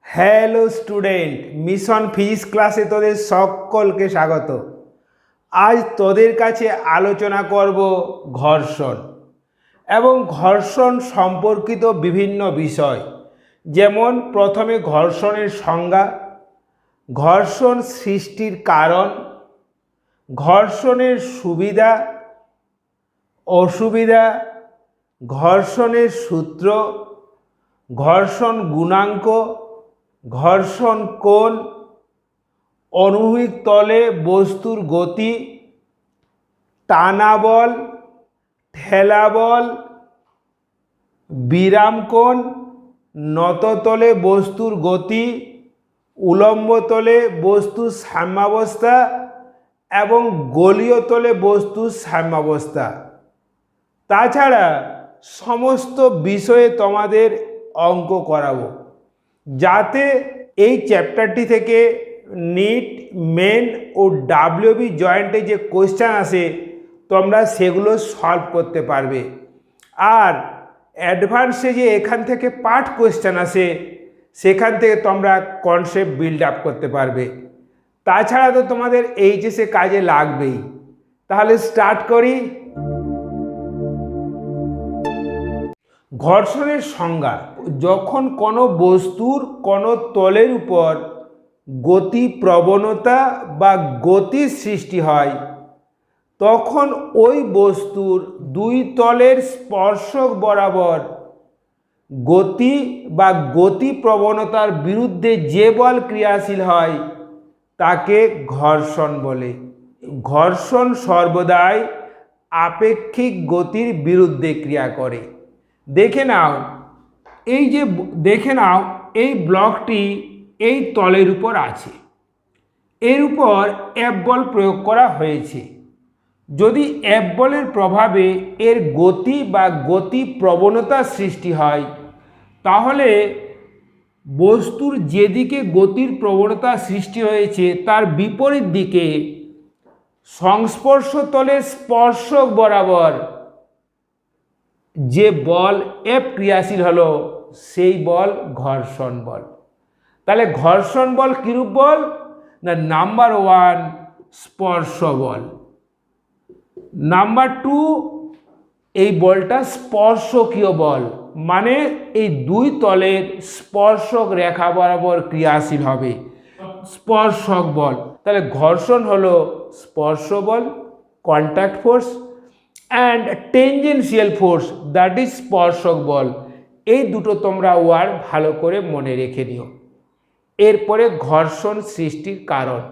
Hello student, mission physics ক্লাসে তোদের সকলকে স্বাগত। আজ তোদের কাছে আলোচনা করব ঘর্ষণ এবং ঘর্ষণ সম্পর্কিত বিভিন্ন বিষয়, যেমন প্রথমে ঘর্ষণের সংজ্ঞা, ঘর্ষণ সৃষ্টির কারণ, ঘর্ষণের সুবিধা অসুবিধা, ঘর্ষণের সূত্র, ঘর্ষণ গুণাঙ্ক, ঘর্ষণ কোণ, অনুভূমিক তলে বস্তুর গতি, টানা বল, ঠেলা বল, বিরাম কোণ, নত তলে বস্তুর গতি, উলম্ব তলে বস্তুর সাম্যাবস্থা এবং গোলীয় তলে বস্তুর সাম্যাবস্থা। তাছাড়া সমস্ত বিষয়ে তোমাদের অঙ্ক করাবো, যাতে এই চ্যাপ্টারটি থেকে নিট, মেন ও ডাব্লিউবি জয়েন্টে যে কোয়েশ্চেন আসে তোমরা সেগুলো সলভ করতে পারবে। আর অ্যাডভান্সে যে এখান থেকে পার্ট কোয়েশ্চেন আসে সেখান থেকে তোমরা কনসেপ্ট বিল্ড আপ করতে পারবে। তাছাড়া তো তোমাদের এইচএসে কাজে লাগবেই। তাহলে স্টার্ট করি। ঘর্ষণের সংজ্ঞা: যখন কোনো বস্তুর কোনো তলের উপর গতি প্রবণতা বা গতির সৃষ্টি হয়, তখন ওই বস্তুর দুই তলের স্পর্শক বরাবর গতি বা গতি প্রবণতার বিরুদ্ধে যে বল ক্রিয়াশীল হয় তাকে ঘর্ষণ বলে। ঘর্ষণ সর্বদাই আপেক্ষিক গতির বিরুদ্ধে ক্রিয়া করে। দেখে নাও এই ব্লকটি এই তলের উপর আছে, এর উপর এফ বল প্রয়োগ করা হয়েছে। যদি এফ বলের প্রভাবে এর গতি বা গতি প্রবণতার সৃষ্টি হয়, তাহলে বস্তুর যেদিকে গতির প্রবণতা সৃষ্টি হয়েছে তার বিপরীত দিকে সংস্পর্শ তলের স্পর্শক বরাবর যে বল এফ ক্রিয়াশীল হলো সেই বল ঘর্ষণ বল। তাহলে ঘর্ষণ বল কিরূপ বল? না, নাম্বার 1 স্পর্শ বল, নাম্বার 2 এই বলটা স্পর্শকীয় বল, মানে এই দুই তলের স্পর্শক রেখা বরাবর ক্রিয়াশীল হবে, স্পর্শক বল। তাহলে ঘর্ষণ হলো স্পর্শ বল, contact force, and tangential force, that is স্পর্শক বল। এই দুটো তোমরা ওয়ার্ড ভালো করে মনে রেখে দিও। এরপরে ঘর্ষণ সৃষ্টির কারণ।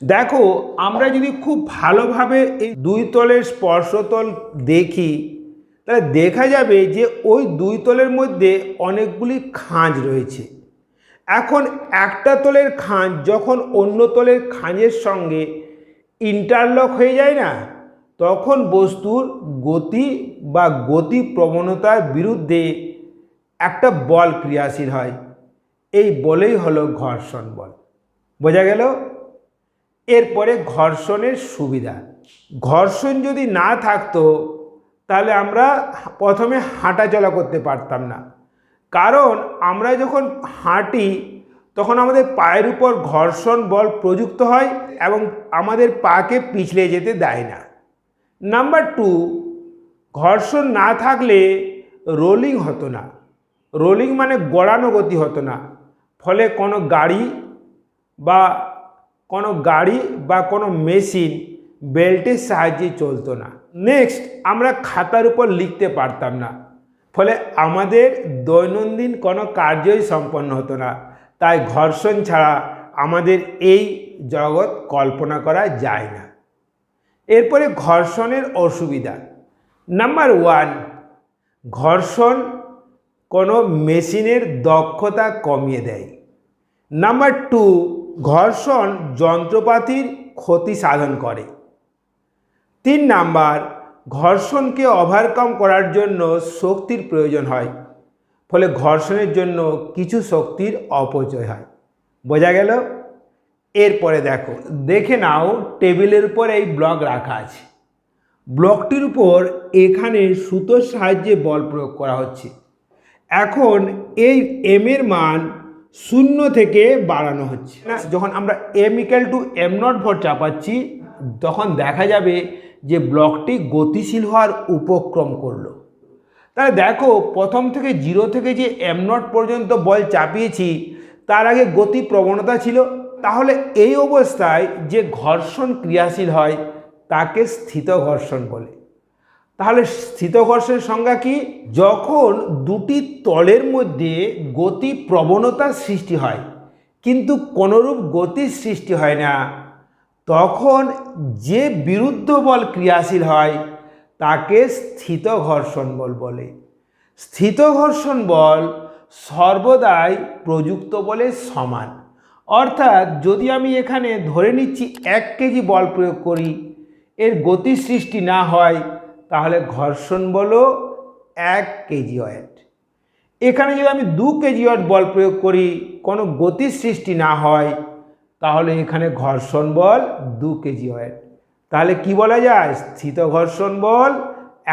দেখো, আমরা যদি খুব ভালোভাবে এই দুই তলের স্পর্শতল দেখি, তাহলে দেখা যাবে যে ওই দুই তলের মধ্যে অনেকগুলি খাঁজ রয়েছে। এখন একটা তলের খাঁজ যখন অন্য তলের খাঁজের সঙ্গে ইন্টারলক হয়ে যায় না, তখন বস্তুর গতি বা গতি প্রবণতার বিরুদ্ধে একটা বল ক্রিয়াশীল হয়। এই বলেই হলো ঘর্ষণ বল। বোঝা গেল? এরপরে ঘর্ষণের সুবিধা। ঘর্ষণ যদি না থাকতো তাহলে আমরা প্রথমে হাঁটা চলা করতে পারতাম না, কারণ আমরা যখন হাঁটি তখন আমাদের পায়ের উপর ঘর্ষণ বল প্রযুক্ত হয় এবং আমাদের পাকে পিছলে যেতে দেয় না। নাম্বার 2, ঘর্ষণ না থাকলে রোলিং হতো না। রোলিং মানে গড়ানো গতি হতো না, ফলে কোনো গাড়ি বা কোনো মেশিন বেল্টের সাহায্যে চলতো না। নেক্সট, আমরা খাতার উপর লিখতে পারতাম না, ফলে আমাদের দৈনন্দিন কোনো কার্যই সম্পন্ন হতো না। তাই ঘর্ষণ ছাড়া আমাদের এই জগৎ কল্পনা করা যায় না। এরপরে ঘর্ষণের অসুবিধা। নাম্বার 1, ঘর্ষণ কোনো মেশিনের দক্ষতা কমিয়ে দেয়। নাম্বার 2, ঘর্ষণ যন্ত্রপাতির ক্ষতি সাধন করে। 3 নাম্বার, ঘর্ষণকে ওভারকাম করার জন্য শক্তির প্রয়োজন হয়, ফলে ঘর্ষণের জন্য কিছু শক্তির অপচয় হয়। বোঝা গেল? এরপরে দেখে নাও, টেবিলের উপর এই ব্লক রাখা আছে। ব্লকটির উপর এখানে সুতোর সাহায্যে বল প্রয়োগ করা হচ্ছে। এখন এই এম এর মান শূন্য থেকে বাড়ানো হচ্ছে না। যখন আমরা m=m0 ভর চাপাচ্ছি তখন দেখা যাবে যে ব্লকটি গতিশীল হওয়ার উপক্রম করলো। তাহলে দেখো প্রথম থেকে 0 থেকে যে m0 পর্যন্ত বল চাপিয়েছি তার আগে গতি প্রবণতা ছিল। তাহলে এই অবস্থায় যে ঘর্ষণ ক্রিয়াশীল হয় তাকে স্থিত ঘর্ষণ বলে। তাহলে স্থিত ঘর্ষণের সংজ্ঞা কি? যখন দুটি তলের মধ্যে গতি প্রবণতার সৃষ্টি হয় কিন্তু কোনরূপ গতির সৃষ্টি হয় না, তখন যে বিরুদ্ধ বল ক্রিয়াশীল হয় তাকে স্থিত ঘর্ষণ বল বলে। স্থিত ঘর্ষণ বল সর্বদাই প্রযুক্ত বলের সমান। অর্থাৎ যদি আমি এখানে ধরে নিচ্ছি 1 কেজি বল প্রয়োগ করি, এর গতি সৃষ্টি না হয়, তাহলে ঘর্ষণ বলও 1 কেজি ওয়েট। এখানে যদি আমি 2 কেজি ওয়েট বল প্রয়োগ করি, কোনো গতির সৃষ্টি না হয়, তাহলে এখানে ঘর্ষণ বল 2 কেজি ওয়েট। তাহলে কি বলা যায়? স্থিত ঘর্ষণ বল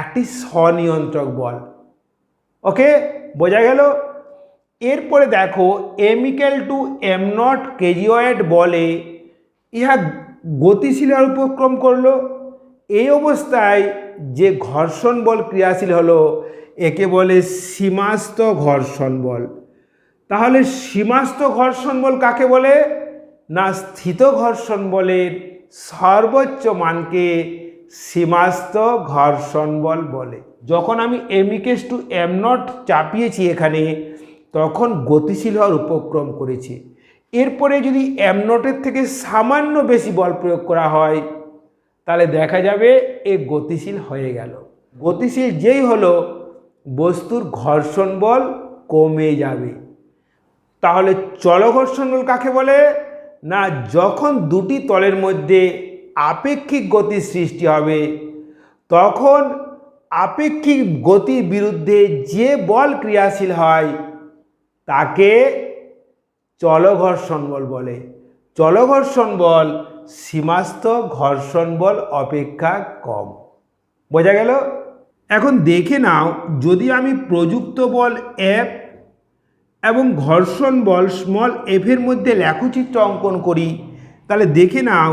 একটি স্বনিয়ন্ত্রক বল। ওকে, বোঝা গেল? এরপরে দেখো m=m0 কেজি ওয়েট বলে ইহা গতিশীল হওয়ার উপক্রম করলো। এই অবস্থায় যে ঘর্ষণ বল ক্রিয়াশীল হলো একে বলে সীমাস্থ ঘর্ষণ বল। তাহলে সীমাস্থ ঘর্ষণ বল কাকে বলে? না, স্থিত ঘর্ষণ বলের সর্বোচ্চ মানকে সীমাস্থ ঘর্ষণ বল বলে। যখন আমি m=m0 চাপিয়েছি এখানে, তখন গতিশীল হওয়ার উপক্রম করেছে। এরপরে যদি m0-এর থেকে সামান্য বেশি বল প্রয়োগ করা হয় তাহলে দেখা যাবে এ গতিশীল হয়ে গেল। গতিশীল যেই হলো বস্তুর ঘর্ষণ বল কমে যাবে। তাহলে চলঘর্ষণ বল কাকে বলে? না, যখন দুটি তলের মধ্যে আপেক্ষিক গতির সৃষ্টি হবে তখন আপেক্ষিক গতির বিরুদ্ধে যে বল ক্রিয়াশীল হয় তাকে চলঘর্ষণ বল বলে। চলঘর্ষণ বল সীমাস্থ ঘর্ষণ বল অপেক্ষা কম। বোঝা গেল? এখন দেখে নাও, যদি আমি প্রযুক্ত বল F এবং ঘর্ষণ বল f এর মধ্যে লেখচিত্র অঙ্কন করি, তাহলে দেখে নাও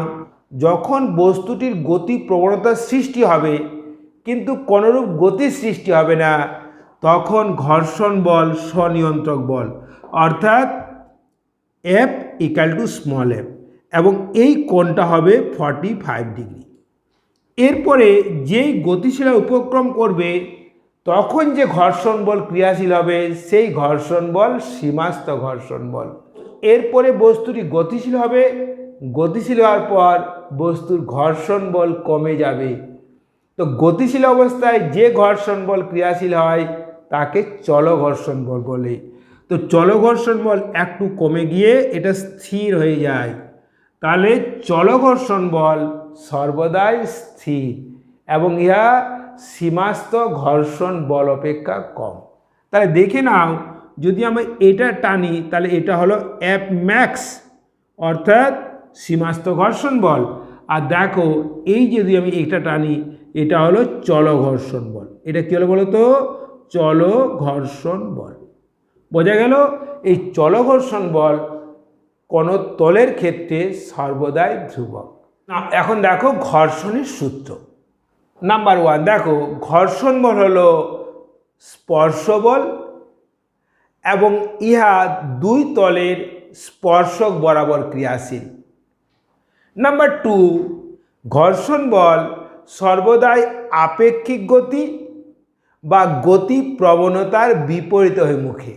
যখন বস্তুটির গতি প্রবণতার সৃষ্টি হবে কিন্তু কোনরূপ গতির সৃষ্টি হবে না, তখন ঘর্ষণ বল স্বনিয়ন্ত্রক বল, অর্থাৎ F=f এবং এই কোণটা হবে 45 ডিগ্রি। এরপরে যেই গতিশীলতা উপক্রম করবে তখন যে ঘর্ষণ বল ক্রিয়াশীল হবে সেই ঘর্ষণ বল সীমাস্থ ঘর্ষণ বল। এরপরে বস্তুটি গতিশীল হবে, গতিশীল হওয়ার পর বস্তুর ঘর্ষণ বল কমে যাবে। তো গতিশীল অবস্থায় যে ঘর্ষণ বল ক্রিয়াশীল হয় তাকে চলঘর্ষণ বল বলে। তো চলঘর্ষণ বল একটু কমে গিয়ে এটা স্থির হয়ে যায়। তাহলে চলঘর্ষণ বল সর্বদাই স্থির এবং ইহা সীমাস্থ ঘর্ষণ বল অপেক্ষা কম। তাহলে দেখে নাও, যদি আমরা এটা টানি তাহলে এটা হলো Fmax অর্থাৎ সীমাস্থ ঘর্ষণ বল। আর দেখো এই যদি আমি এটা টানি এটা হলো চলঘর্ষণ বল। এটা কী হলো বলো তো? চলঘর্ষণ বল। বোঝা গেল? এই চলঘর্ষণ বল কোনো তলের ক্ষেত্রে সর্বদাই ধ্রুবক। এখন দেখো ঘর্ষণের সূত্র। নাম্বার 1 দেখো, ঘর্ষণ বল হলো স্পর্শ বল এবং ইহা দুই তলের স্পর্শক বরাবর ক্রিয়াশীল। নাম্বার 2, ঘর্ষণ বল সর্বদাই আপেক্ষিক গতি বা গতি প্রবণতার বিপরীত অভিমুখে।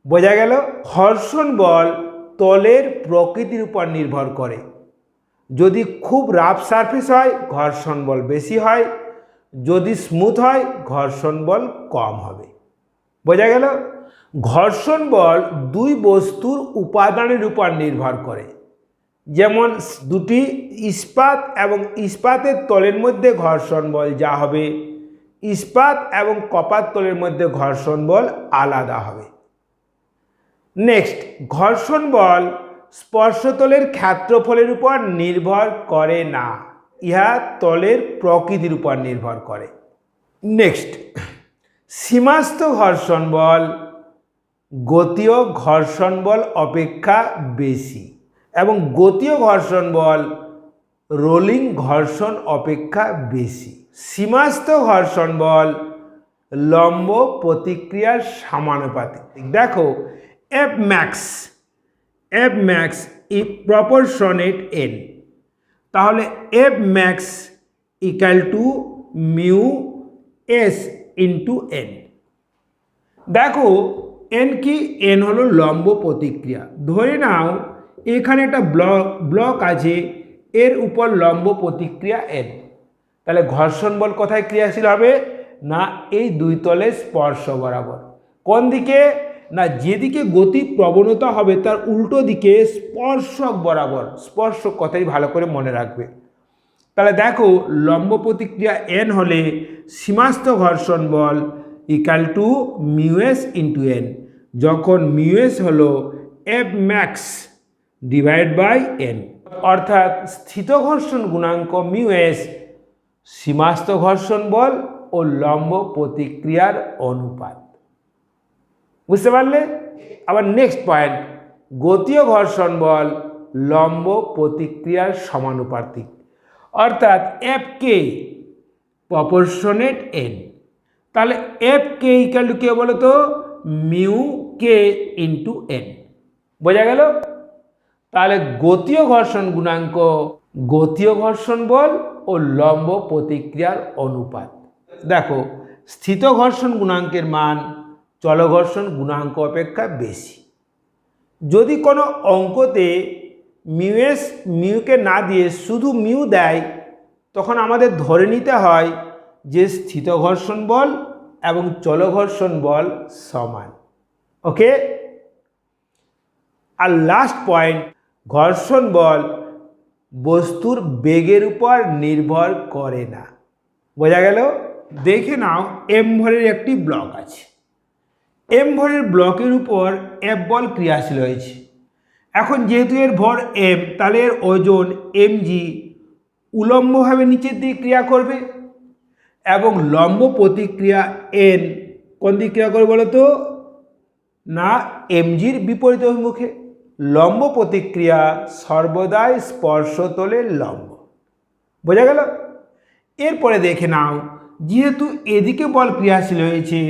বোঝা গেল? ঘর্ষণ বল তলের প্রকৃতির উপর নির্ভর করে। যদি খুব রাফ সারফেস হয় ঘর্ষণ বল বেশি হয়, যদি স্মুথ হয় ঘর্ষণ বল কম হবে। বোঝা গেল? ঘর্ষণ বল দুই বস্তুর উপাদানের উপর নির্ভর করে। যেমন দুটি ইস্পাত এবং ইস্পাতের তলের মধ্যে ঘর্ষণ বল যা হবে, ইস্পাত এবং কপার তলের মধ্যে ঘর্ষণ বল আলাদা হবে। নেক্সট, ঘর্ষণ বল স্পর্শতলের ক্ষেত্রফলের উপর নির্ভর করে না, ইহা তলের প্রকৃতির উপর নির্ভর করে। নেক্সট, সীমাস্থ ঘর্ষণ বল গতীয় ঘর্ষণ বল অপেক্ষা বেশি এবং গতীয় ঘর্ষণ বল রোলিং ঘর্ষণ অপেক্ষা বেশি। সীমাস্থ ঘর্ষণ বল লম্ব প্রতিক্রিয়ার সমানুপাতিক। দেখো F max is proportionate N, তাহলে F max equal to mu S into N. দেখো এন কি, এন হলো লম্ব প্রতিক্রিয়া। ধরে নাও এখানে একটা ব্লক আছে, এর উপর লম্ব প্রতিক্রিয়া এন, তাহলে ঘর্ষণ বল কোথায় ক্রিয়াশীল হবে? না এই দুই তলের স্পর্শ বরাবর। কোন দিকে? না যেদিকে গতির প্রবণতা হবে তার উল্টো দিকে স্পর্শক বরাবর। স্পর্শক কথাই ভালো করে মনে রাখবে। তাহলে দেখো লম্ব প্রতিক্রিয়া এন হলে সীমাস্থ ঘর্ষণ বল equal to mu S into N, যখন মিউ এস হলো F max divide by N, অর্থাৎ স্থিত ঘর্ষণ গুণাঙ্ক মিউ এস সীমাস্থ ঘর্ষণ বল ও লম্ব প্রতিক্রিয়ার অনুপাত। বুঝতে পারলে? আবার নেক্সট পয়েন্ট, গতীয় ঘর্ষণ বল লম্ব প্রতিক্রিয়ার সমানুপাতিক, অর্থাৎ এফ কে প্রপোর্শনেট এন। তাহলে এফ কে ইকাল টু কে বলো তো? মিউ কে ইন্টু এন। বোঝা গেল? তাহলে গতীয় ঘর্ষণ গুণাঙ্ক গতীয় ঘর্ষণ বল ও লম্ব প্রতিক্রিয়ার অনুপাত। দেখো স্থিত ঘর্ষণ গুণাঙ্কের মান চলঘর্ষণ গুণাঙ্ক অপেক্ষা বেশি। যদি কোনো অঙ্কতে মিউকে না দিয়ে শুধু মিউ দেয়, তখন আমাদের ধরে নিতে হয় যে স্থিত ঘর্ষণ বল এবং চলঘর্ষণ বল সমান। ওকে? আর লাস্ট পয়েন্ট, ঘর্ষণ বল বস্তুর বেগের উপর নির্ভর করে না। বোঝা গেল? দেখে নাও এম ভরের একটি ব্লক আছে, এম ভরের ব্লকের উপর এফ বল ক্রিয়াশীল হয়েছে। এখন যেহেতু এর ভর এম, তাহলে এর ওজন mg উলম্বভাবে নিচের দিকে ক্রিয়া করবে এবং লম্ব প্রতিক্রিয়া এন কোন দিকে ক্রিয়া করবে বলো তো? না mgর বিপরীত অভিমুখে। লম্ব প্রতিক্রিয়া সর্বদাই স্পর্শতলের লম্ব। বোঝা গেল? এরপরে দেখে নাও, যেহেতু এদিকে বল ক্রিয়াশীল হয়েছে,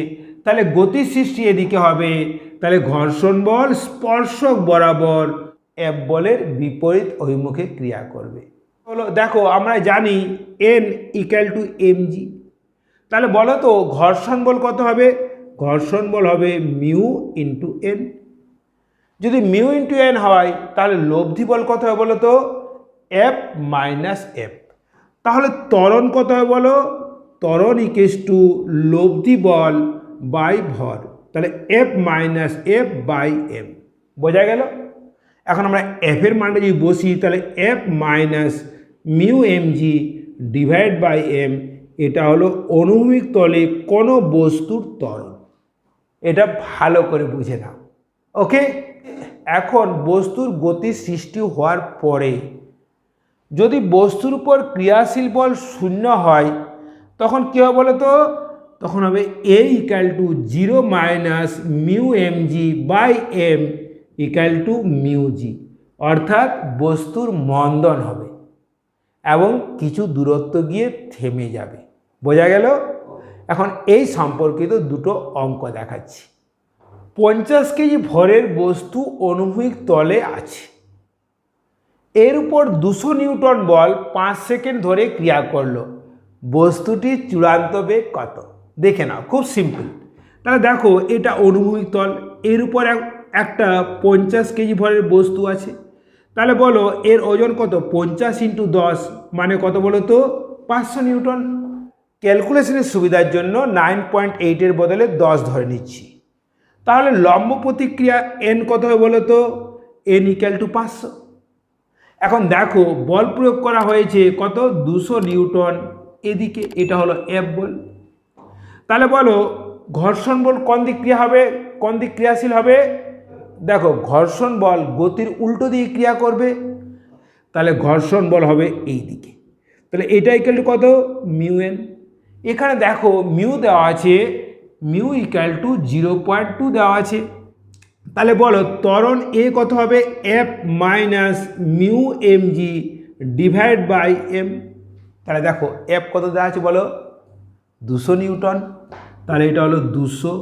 তাহলে গতির সৃষ্টি এদিকে হবে, তাহলে ঘর্ষণ বল স্পর্শক বরাবর এফ বলের বিপরীত অভিমুখে ক্রিয়া করবে। হলো দেখো আমরা জানি এন ইকুয়াল টু এমজি, তাহলে বলো তো ঘর্ষণ বল কত হবে? ঘর্ষণ বল হবে মিউ ইন্টু এন। যদি মিউ ইন্টু এন হয় তাহলে লব্ধি বল কত হবে বলো তো? F minus F. তাহলে ত্বরণ কত হবে বলো? ত্বরণ ইকুয়ালস টু লব্ধি বল বাই ভর, তাহলে f minus f by m. বোঝা গেল? এখন আমরা এফের মানটা যদি বসি, তাহলে f minus mu mg divide by m, এটা হলো অনুভূমিক তলে কোনো বস্তুর ত্বরণ। এটা ভালো করে বুঝে নাও। ওকে? এখন বস্তুর গতি সৃষ্টি হওয়ার পরে যদি বস্তুর উপর ক্রিয়াশীল বল শূন্য হয়, তখন কী হবে বলো তো? তখন হবে a equal to 0 minus mu MG by M equal to mu G, অর্থাৎ বস্তুর মন্দন হবে এবং কিছু দূরত্ব গিয়ে থেমে যাবে। বোঝা গেল? এখন এই সম্পর্কিত দুটো অঙ্ক দেখাচ্ছি। 50 কেজি ভরের বস্তু অনুভূমিক তলে আছে, এর উপর 200 নিউটন বল 5 সেকেন্ড ধরে ক্রিয়া করলো, বস্তুটির চূড়ান্ত বেগ কত? দেখে নাও, খুব সিম্পল। তাহলে দেখো এটা অনুভূমিক তল, এর উপর একটা 50 কেজি ভরের বস্তু আছে, তাহলে বলো এর ওজন কত? 50 ইন্টু 10 মানে কত বলো তো? 500 নিউটন। ক্যালকুলেশনের সুবিধার জন্য 9.8 বদলে 10 ধরে নিচ্ছি। তাহলে লম্ব প্রতিক্রিয়া এন কত হবে বলো তো? N equal to 500। এখন দেখো বল প্রয়োগ করা হয়েছে কত? 200 নিউটন এদিকে, এটা হলো এফ বল। তাহলে বলো ঘর্ষণ বল কোন দিক ক্রিয়া হবে, কোন দিক ক্রিয়াশীল হবে? দেখো ঘর্ষণ বল গতির উল্টো দিকে ক্রিয়া করবে, তাহলে ঘর্ষণ বল হবে এই দিকে। তাহলে এটা ইকুয়াল টু কত? Mu N. এখানে দেখো মিউ দেওয়া আছে, মিউ ইকুয়াল টু 0.2 দেওয়া আছে, তাহলে বলো ত্বরণ এ কত হবে f minus mu m g divide by m. তাহলে দেখো এফ কত দেওয়া আছে বলো 200 নিউটন, তাহলে এটা হলো 200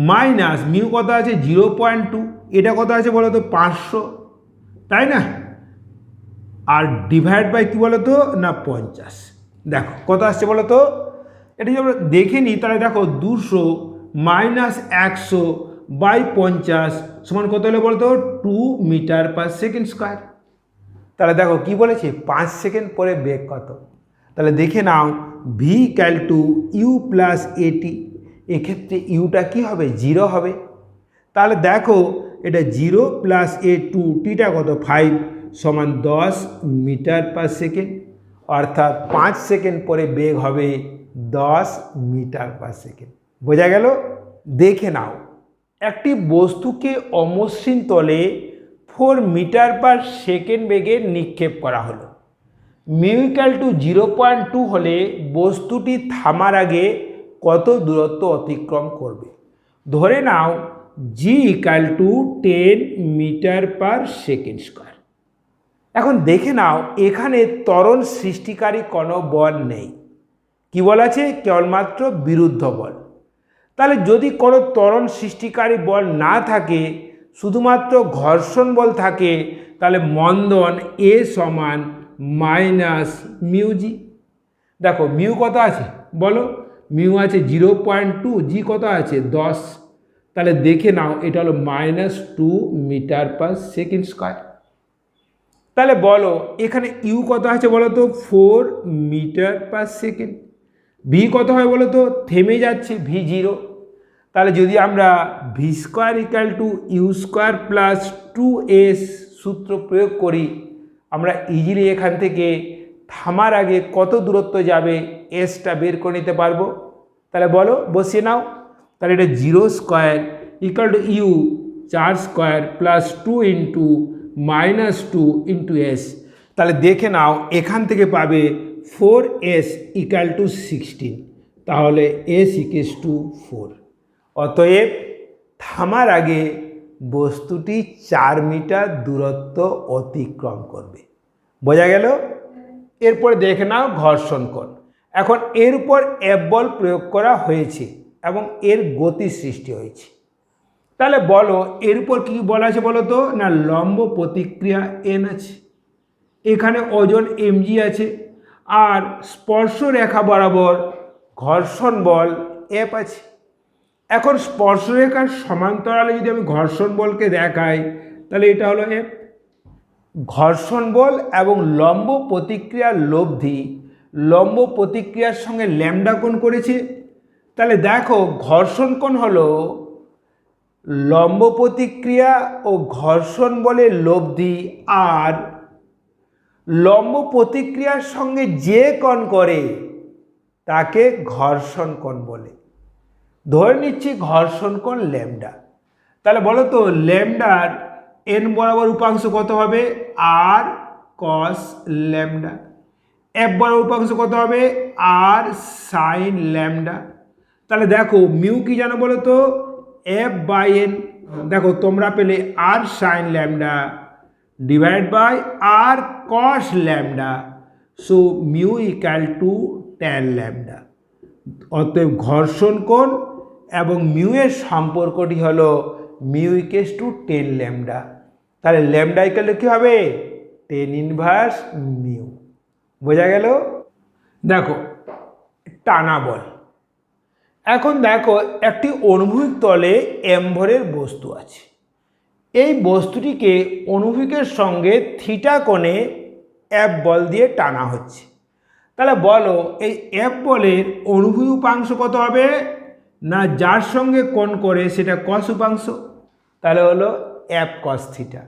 মাইনাস মিউ কত আছে 0.2, এটা কত আছে বলো তো 500, তাই না? আর ডিভাইড বাই কী বলো তো না 50। দেখো কত আসছে বলো তো, এটা যদি আমরা দেখে নিই তাহলে দেখো 200 মাইনাস 100 বাই 50 সমান কত হলো বলো তো 2 মিটার পার সেকেন্ড স্কোয়ার। তাহলে দেখো কি বলেছে 5 সেকেন্ড পরে বেগ কত, তাহলে দেখে নাও V equal to U plus AT, এক্ষেত্রে ইউটা কী হবে 0 হবে। তাহলে দেখো এটা 0 প্লাস এ টু টিটা কত 5 সমান 10 মিটার পার সেকেন্ড, অর্থাৎ 5 সেকেন্ড পরে বেগ হবে 10 মিটার পার সেকেন্ড। বোঝা গেল? দেখে নাও একটি বস্তুকে অমসৃণ তলে 4 মিটার পার সেকেন্ড বেগে নিক্ষেপ করা হলো। মিউ ইকুয়াল টু 0.2 হলে বস্তুটি থামার আগে কত দূরত্ব অতিক্রম করবে? ধরে নাও G equal to 10 metre per second square. এখন দেখে নাও এখানে ত্বরণ সৃষ্টিকারী কোনো বল নেই, কি বল আছে কেবলমাত্র বিরুদ্ধ বল। তাহলে যদি কোনো ত্বরণ সৃষ্টিকারী বল না থাকে, শুধুমাত্র ঘর্ষণ বল থাকে, তাহলে মন্দন এ সমান মাইনাস মিউ জি। দেখো মিউ কত আছে বলো, মিউ আছে 0.2, জি কত আছে 10, তাহলে দেখে নাও এটা হলো -2 মিটার পার সেকেন্ড স্কোয়ার। তাহলে বলো এখানে ইউ কত আছে বলো তো 4 মিটার পার সেকেন্ড। ভি কত হয় বলো তো, থেমে যাচ্ছে ভি 0। তাহলে যদি আমরা v square equal to u square plus 2s সূত্র প্রয়োগ করি, আমরা ইজিলি এখান থেকে থামার আগে কত দূরত্ব যাবে এসটা বের করে নিতে পারবো। তাহলে বলো বসিয়ে নাও, তাহলে এটা 0 square equal to u 4 square plus 2 into -2 into s. তাহলে দেখে নাও এখান থেকে পাবে 4s ইকুয়াল টু 16, তাহলে s ইকুয়ালস টু 4। অতএব থামার আগে বস্তুটি 4 মিটার দূরত্ব অতিক্রম করবে। বোঝা গেল? এরপরে দেখে নাও ঘর্ষণ কোণ। এখন এর উপর এফ বল প্রয়োগ করা হয়েছে এবং এর গতি সৃষ্টি হয়েছে। তাহলে বলো এর উপর কী বলা আছে বলো তো না লম্ব প্রতিক্রিয়া এন আছে, এখানে ওজন এমজি আছে, আর স্পর্শরেখা বরাবর ঘর্ষণ বল এফ আছে। এখন স্পর্শরেখার সমান্তরালে যদি আমি ঘর্ষণ বলকে দেখাই তাহলে এটা হলো এফ। ঘর্ষণ বল এবং লম্ব প্রতিক্রিয়ার লব্ধি লম্ব প্রতিক্রিয়ার সঙ্গে ল্যামডা কোণ করেছে। তাহলে দেখো ঘর্ষণ কোণ হলো লম্ব প্রতিক্রিয়া ও ঘর্ষণ বলের লব্ধি, আর লম্ব প্রতিক্রিয়ার সঙ্গে যে কোণ করে তাকে ঘর্ষণ কোণ বলে। ধরে নিচ্ছি ঘর্ষণ কোণ ল্যামডা। তাহলে বলো তো ল্যামডার এন বরাবর উপাংশ কত হবে আর কস ল্যামডা, এফ বরাবর উপাংশ কত হবে আর সাইন ল্যামডা। তাহলে দেখো মিউ কি জানো বলো তো এফ বাই এন, দেখো তোমরা পেলে R sine lambda divide by R cos lambda, so mu equal to tan lambda. অতএব ঘর্ষণ কোণ এবং মিউ এর সম্পর্কটি হলো মিউ ইকুয়ালস টু 10 ল্যামডা। তাহলে ল্যামডা ইকুয়াল টু কী হবে 10 ইনভার্স মিউ। বোঝা গেল? দেখো টানা বল। এখন দেখো একটি অনুভূমিক তলে এম ভরের বস্তু আছে, এই বস্তুটিকে অনুভূমিকের সঙ্গে থিটা কোণে এফ বল দিয়ে টানা হচ্ছে। তাহলে বলো এই এফ বলের অনুভূমিক উপাংশ কত হবে না যার সঙ্গে কোণ করে সেটা কস উপাংশ, তাহলে হলো এফ কস থিটা।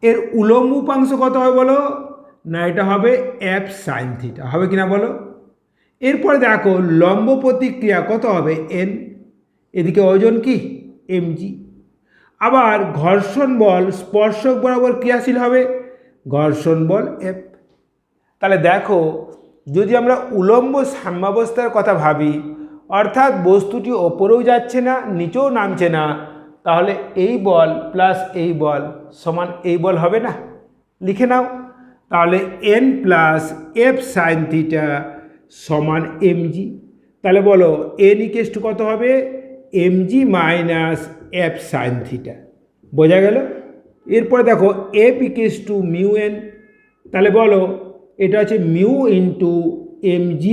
এর উলম্ব উপাংশ কত হবে বলো না এটা হবে এফ সাইন থিটা, হবে কিনা বলো? এরপরে দেখো লম্ব প্রতিক্রিয়া কত হবে এন, এদিকে ওজন কি এমজি। আবার ঘর্ষণ বল স্পর্শক বরাবর ক্রিয়াশীল হবে, ঘর্ষণ বল এফ। তাহলে দেখো যদি আমরা উলম্ব সাম্যাবস্থার কথা ভাবি, অর্থাৎ বস্তুটি ওপরেও যাচ্ছে না নিচেও নামছে না, তাহলে এই বল প্লাস এই বল সমান এই বল হবে না? লিখে নাও। তাহলে n plus f sine theta সমান mg। তাহলে বলো n ইকুয়াল টু কত হবে? mg minus F sign theta. বোঝা গেল? এরপরে দেখো F equal to mu n। তাহলে বলো এটা হচ্ছে mu into mg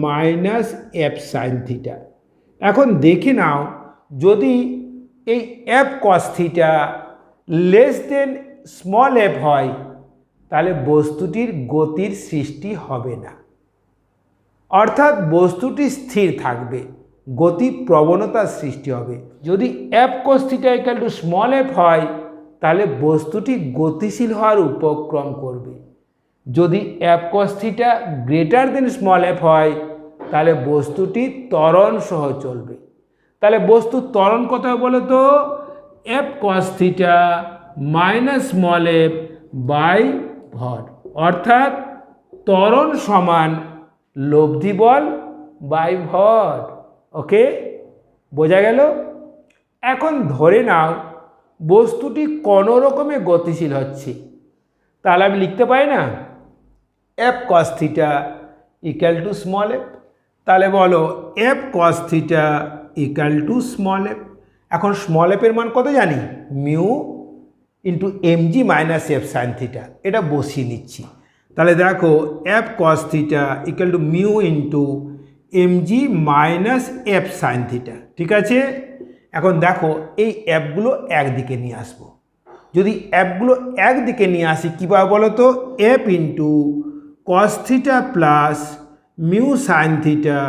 minus F sine theta. এখন দেখে নাও, যদি এই F cos theta less than small F হয় তাহলে বস্তুটির গতির সৃষ্টি হবে না, অর্থাৎ বস্তুটি স্থির থাকবে, গতি প্রবণতার সৃষ্টি হবে। যদি F cos theta equal two small F হয় তাহলে বস্তুটি গতিশীল হওয়ার উপক্রম করবে। যদি F cos theta greater than small F হয় তাহলে বস্তুটি ত্বরণ সহ চলবে। তাহলে বস্তুর ত্বরণ কত হবে বলো তো? F cos theta minus small f by ভর, অর্থাৎ ত্বরণ সমান লব্ধি বল বাই ভর। ওকে, বোঝা গেল? এখন ধরে নাও বস্তুটি কোনো রকমে গতিশীল হচ্ছে, তাহলে আমি লিখতে পারি না F cos theta equal two small F. তাহলে বলো F cos theta equal two small F. এখন স্মল এফের মান কত জানি? Mu into mg minus F sign theta. এটা বসিয়ে নিচ্ছি। তাহলে দেখো F cos theta equal to mu into mg minus F sine theta. ঠিক আছে, এখন দেখো এই অ্যাপগুলো একদিকে নিয়ে আসবো। যদি অ্যাপগুলো একদিকে নিয়ে আসি কীভাবে বলো তো? F into cos theta plus mu sine theta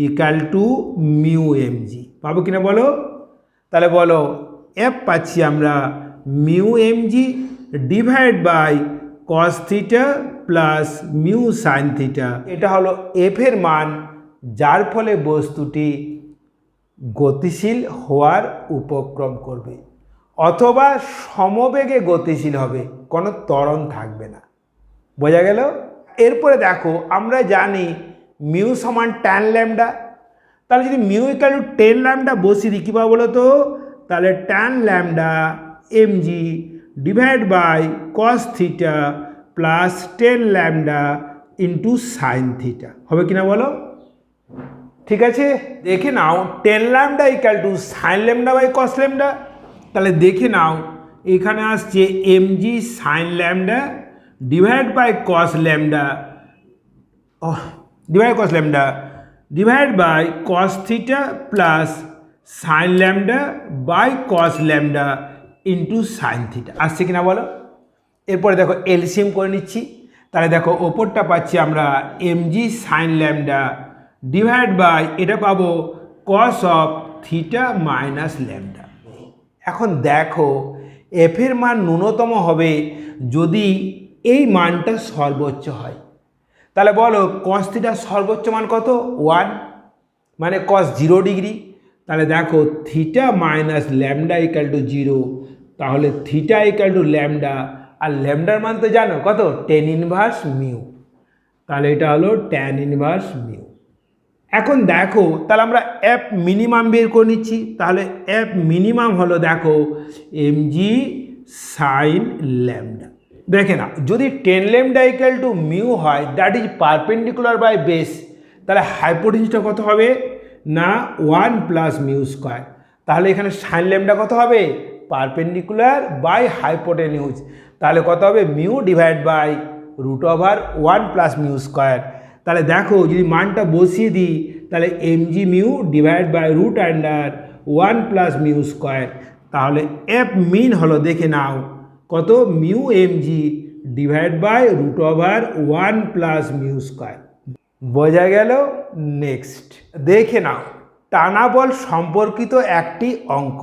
equal to mu mg পাবো কিনা বলো? তাহলে বলো এফ পাচ্ছি আমরা mu mg divide by cos theta plus mu sine theta. এটা হলো এফের মান, যার ফলে বস্তুটি গতিশীল হওয়ার উপক্রম করবে অথবা সমবেগে গতিশীল হবে, কোনো ত্বরণ থাকবে না। বোঝা গেল? এরপরে দেখো আমরা জানি মিউ সমান ট্যান ল্যামডা। তাহলে যদি মিউ ইকুয়াল টু 10 ল্যামডা বসিয়ে দিই কীভাবে বলো তো? তাহলে tan lambda mg divide by cos theta plus 10 lambda into sine theta হবে কিনা বলো? ঠিক আছে, দেখে নাও 10 lambda equal to sine lambda by cos lambda. তাহলে দেখে নাও এখানে আসছে mg sine lambda divide by cos lambda divide by cos theta plus sine lambda by cos lambda into sine theta. আসছে কিনা বলো? এরপরে দেখো এলসিএম করে নিচ্ছি। তাহলে দেখো ওপরটা পাচ্ছি আমরা mg sine lambda divide by এটা পাবো cos of theta minus lambda. এখন দেখো এফের মান ন্যূনতম হবে যদি এই মানটা সর্বোচ্চ হয়। তাহলে বলো কস থিটার সর্বোচ্চ মান কত? 1, মানে কস 0 ডিগ্রি। তাহলে দেখো theta minus lambda equal two 0, তাহলে থিটা ইকুয়াল টু ল্যামডা, আর ল্যামডার মান তো জানো কত? tan inverse mu. তাহলে এটা হলো tan ইনভার্স মিউ। এখন দেখো তাহলে আমরা এফ মিনিমাম বের করে নিচ্ছি। তাহলে এফ মিনিমাম হলো দেখো mg সাইন ল্যামডা। দেখে না, যদি 10 ল্যামডা ইকুয়াল টু মিউ হয়, that is perpendicular by base, তাহলে হাইপোটেনিউসটা কত হবে না 1 প্লাস মিউ স্কোয়ার। তাহলে এখানে সাইন ল্যামডা কত হবে? পারপেন্ডিকুলার বাই হাইপোটেনিউস, তাহলে কত হবে? Mu divide by root over 1 plus mu square. তাহলে দেখো যদি মানটা বসিয়ে দিই তাহলে mg mu divide by root under 1 plus mu square. তাহলে এফ মিন হলো দেখে নাও কত? Mu mg divide by root over 1 plus mu square. বোঝা গেল? নেক্সট দেখে নাও টানা বল সম্পর্কিত একটি অঙ্ক।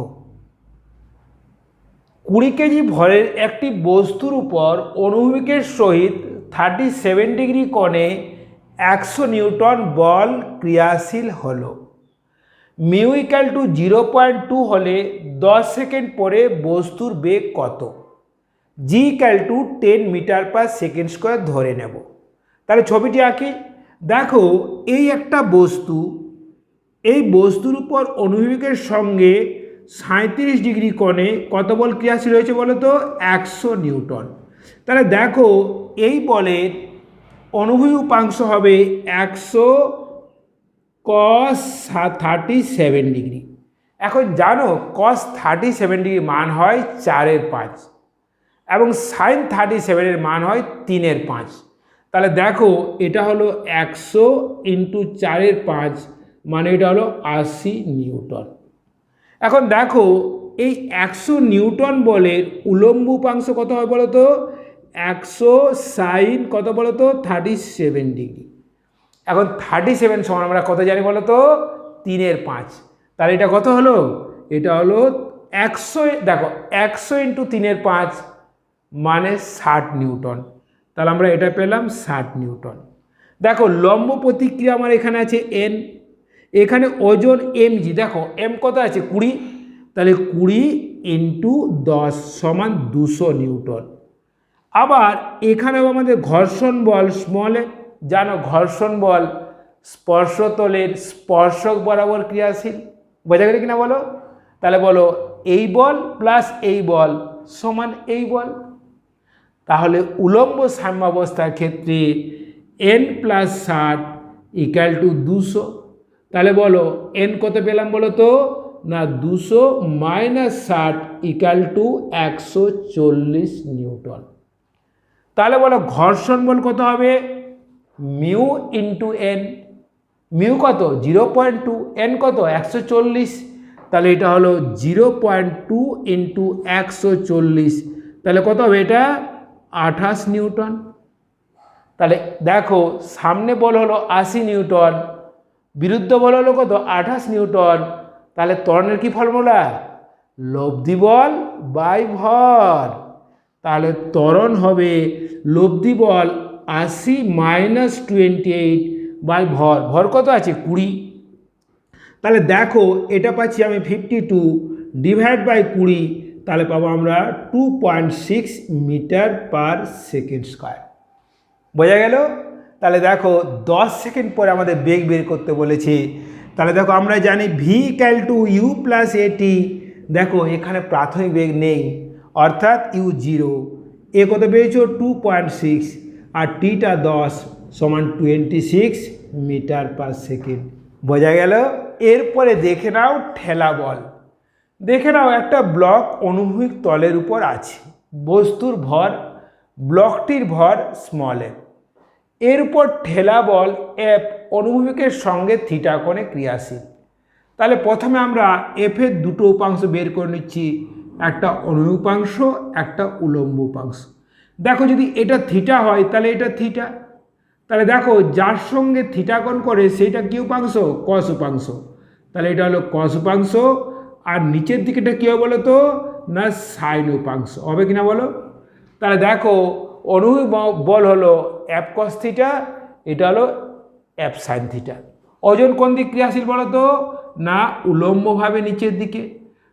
20 কেজি ভরের একটি বস্তুর উপর অনুভূমিকের সহিত 37 ডিগ্রি কোণে 100 নিউটন বল ক্রিয়াশীল হলো। মিউ ইকুয়াল টু 0.2 হলে 10 সেকেন্ড পরে বস্তুর বেগ কত? G equal to 10 metre per second square ধরে নেব। তাহলে ছবিটি আঁকি। দেখো এই একটা বস্তু, এই বস্তুর উপর অনুভূমিকের সঙ্গে 37° কোণে কত বল ক্রিয়াশীল হয়েছে বলো তো? 100 নিউটন। তাহলে দেখো এই বলের অনুভূমিক উপাংশ হবে 100 cos 37°। এখন জানো cos 37° মান হয় 4/5 এবং sin 37 মান হয় 3/5। তাহলে দেখো এটা হলো 100 × 4/5 মানে এটা হলো 80 নিউটন। এখন দেখো এই 100 নিউটন বলের উলম্ব উপাংশ কত হয় বলো তো? 100 sin কত বলো তো? 37°। এখন 37 সমান আমরা কত জানি বলো তো? 3/5। তাহলে এটা কত হলো? এটা হলো 100, দেখো 100 × 3/5 মানে 60 নিউটন। তাহলে আমরা এটা পেলাম 60 নিউটন। দেখো লম্ব প্রতিক্রিয়া আমার এখানে আছে n, এখানে ওজন mg, দেখো m কত আছে? 20। তাহলে 20 × 10 সমান 200 নিউটন। আবার এখানেও আমাদের ঘর্ষণ বল স্মল এ, জানো ঘর্ষণ বল স্পর্শতলের স্পর্শক বরাবর ক্রিয়াশীল। বোঝা গেল কিনা বলো? তাহলে বলো এই বল প্লাস এই বল সমান এই বল। তাহলে উলম্ব সাম্যাবস্থার ক্ষেত্রে n + 60 = 200। তাহলে বলো n কত পেলাম বলো তো? না 200 - 60 = 140 নিউটন। তাহলে বলো ঘর্ষণ বল কত হবে? Mu × n। মিউ কত? 0.2, n কত? 140। তাহলে এটা হলো 0.2 × 140। তাহলে কত হবে এটা? 28 নিউটন। তাহলে দেখো সামনে বল হলো 80 নিউটন, বিরুদ্ধ বল হলো কত? 28 নিউটন। তাহলে ত্বরণের কি ফর্মুলা? লব্ধি বল বাই ভর। তাহলে ত্বরণ হবে লব্ধি বল 80 - 28 বাই ভর। ভর কত আছে? 20। তাহলে দেখো এটা পাচ্ছি আমি 52 / 20। তাহলে পাবো আমরা 2.6 m/s²। বোঝা গেল? তাহলে দেখো 10 সেকেন্ড পরে আমাদের বেগ বের করতে বলেছে। তাহলে দেখো আমরা জানি v = u + at। দেখো এখানে প্রাথমিক বেগ নেই অর্থাৎ u0। এ কত পেয়েছো? 2.6 আর টিটা 10 সমান 26 m/s। বোঝা গেল? এরপরে দেখে নাও ঠেলা বল। দেখে নাও একটা ব্লক অনুভূমিক তলের উপর আছে, বস্তুর ভর, ব্লকটির ভর স্মল এ, এর উপর ঠেলা বল F অনুভূমিকের সঙ্গে থিটা কোণে ক্রিয়াশীল। তাহলে প্রথমে আমরা F এর দুটো উপাংশ বের করে নিচ্ছি, একটা অনুভূমিক উপাংশ, একটা উলম্ব উপাংশ। দেখো যদি এটা থিটা হয় তাহলে এটা থিটা। তাহলে দেখো যার সঙ্গে থিটা কোণ করে সেইটা কি উপাংশ? কস উপাংশ। তাহলে এটা হলো কস উপাংশ। আর নিচের দিকেটা কী হবে বলো তো? না সাইন উপাংশ হবে কিনা বলো? তাহলে দেখো অনুভূমিক বল হলো F cos θ, এটা হলো F sin θ। ওজন কোন দিক ক্রিয়াশীল বলো তো? না উলম্বভাবে নিচের দিকে।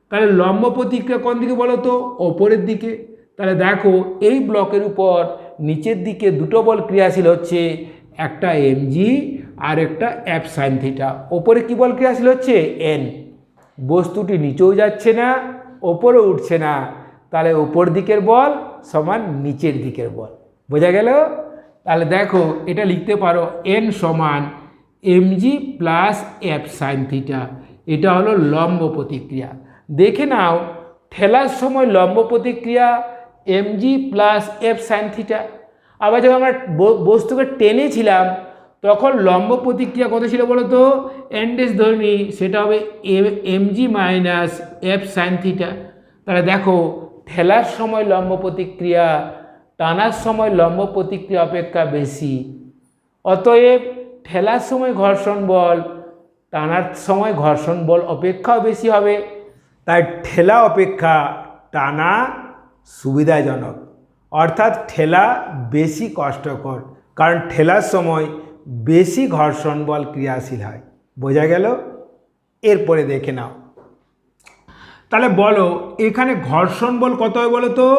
তাহলে লম্ব প্রতিক্রিয়া কোন দিকে বলো তো? ওপরের দিকে। তাহলে দেখো এই ব্লকের উপর নিচের দিকে দুটো বল ক্রিয়াশীল হচ্ছে, একটা mg আর একটা F sin θ। ওপরে কি বল ক্রিয়াশীল হচ্ছে? n। বস্তুটি নিচেও যাচ্ছে না ওপরেও উঠছে না, তাহলে ওপর দিকের বল সমান নিচের দিকের বল। বোঝা গেল? তাহলে দেখো এটা লিখতে পারো n সমান mg + F sin θ। এটা হলো লম্ব প্রতিক্রিয়া। দেখে নাও ঠেলার সময় লম্ব প্রতিক্রিয়া mg + F sin θ। আবার যখন আমরা বস্তুকে টেনেছিলাম তখন লম্ব প্রতিক্রিয়া কত ছিল বলো তো? n ড্যাশ ধরে নিই, সেটা হবে mg - F sin θ। তাহলে দেখো ঠেলার সময় লম্ব প্রতিক্রিয়া টানার সময় লম্ব প্রতিক্রিয়া অপেক্ষা বেশি, অতএব ঠেলার সময় ঘর্ষণ বল টানার সময় ঘর্ষণ বল অপেক্ষাও বেশি হবে। তাই ঠেলা অপেক্ষা টানা সুবিধাজনক, অর্থাৎ ঠেলা বেশি কষ্টকর, কারণ ঠেলার সময় বেশি ঘর্ষণ বল ক্রিয়াশীল হয়। বোঝা গেল? এরপরে দেখে নাও। তাহলে বলো এখানে ঘর্ষণ বল কত হয় বলো তো?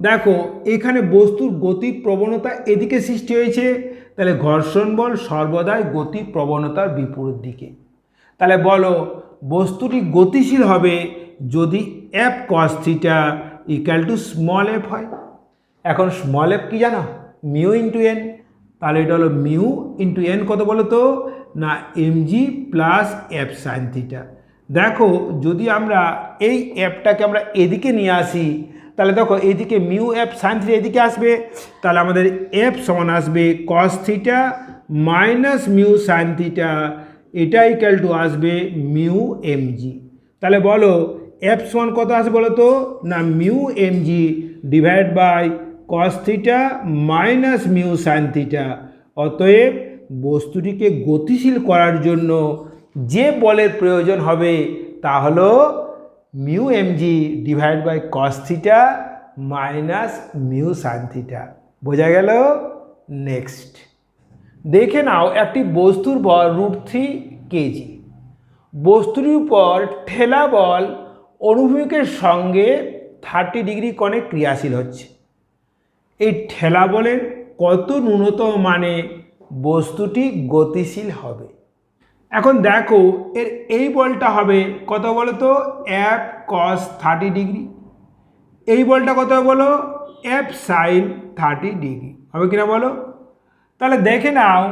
দেখো এখানে বস্তুর গতির প্রবণতা এদিকে সৃষ্টি হয়েছে, তাহলে ঘর্ষণ বল সর্বদাই গতি প্রবণতার বিপরীত দিকে। তাহলে বলো বস্তুটি গতিশীল হবে যদি F cos theta equal two small F হয়। এখন স্মল এফ কি জানো? Mu into N. তাহলে এটা হলো মিউ ইন্টু এন কত বলো তো? না MG plus f sine theta. দেখো যদি আমরা এই এফটাকে আমরা এদিকে নিয়ে আসি তাহলে দেখো এইদিকে মিউ এফ সাইন থিটা এদিকে আসবে, তাহলে আমাদের এফ সমান আসবে cos theta minus mu sine theta, এটা ইকুয়াল টু আসবে মিউ এমজি। তাহলে বলো এফ সমান কত আসবে বলো তো? না mu mg divide by cos theta minus mu sine theta. অতএব বস্তুটিকে গতিশীল করার জন্য যে বলের প্রয়োজন হবে তা হলো mu mg divide by cos theta minus mu sine theta. বোঝা গেল? নেক্সট দেখে নাও, একটি বস্তুর বল √3 কেজি। বস্তুটির উপর ঠেলা বল অনুভূমিকের সঙ্গে 30 ডিগ্রি কোণে ক্রিয়াশীল হচ্ছে। এই ঠেলা বলের কত ন্যূনতম মানে বস্তুটি গতিশীল হবে? এখন দেখো এর এই বলটা হবে কত বলো তো? F cos 30 degree. এই বলটা কত বলো? এফ সাইন 30 ডিগ্রি হবে কিনা বলো? তাহলে দেখে নাও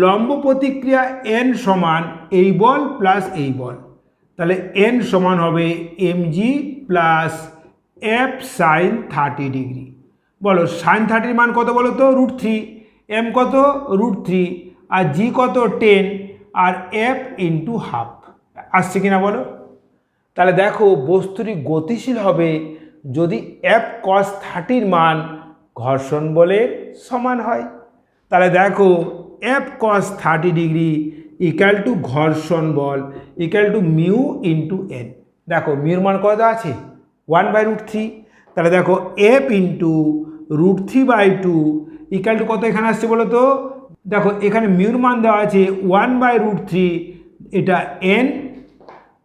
লম্ব প্রতিক্রিয়া এন সমান এই বল প্লাস এই বল, তাহলে এন সমান হবে mg plus f sine 30 degree. বলো সাইন 30 মান কত বলো তো? √3। এম কত? √3। আর জি কত? 10। আর এফ ইন্টু হাফ আসছে কিনা বলো? তাহলে দেখো বস্তুটি গতিশীল হবে যদি এফ কস 30 মান ঘর্ষণ বলের সমান হয়। তাহলে দেখো F cos 30 degree equal to ঘর্ষণ বল equal to mu into N. দেখো মিউর মান কত আছে? 1/√3। তাহলে দেখো এফ ইন্টু √3/2 ইকুয়াল টু কত এখানে আসছে বলো তো? দেখো এখানে মিউর মান দেওয়া আছে 1/√3, এটা এন,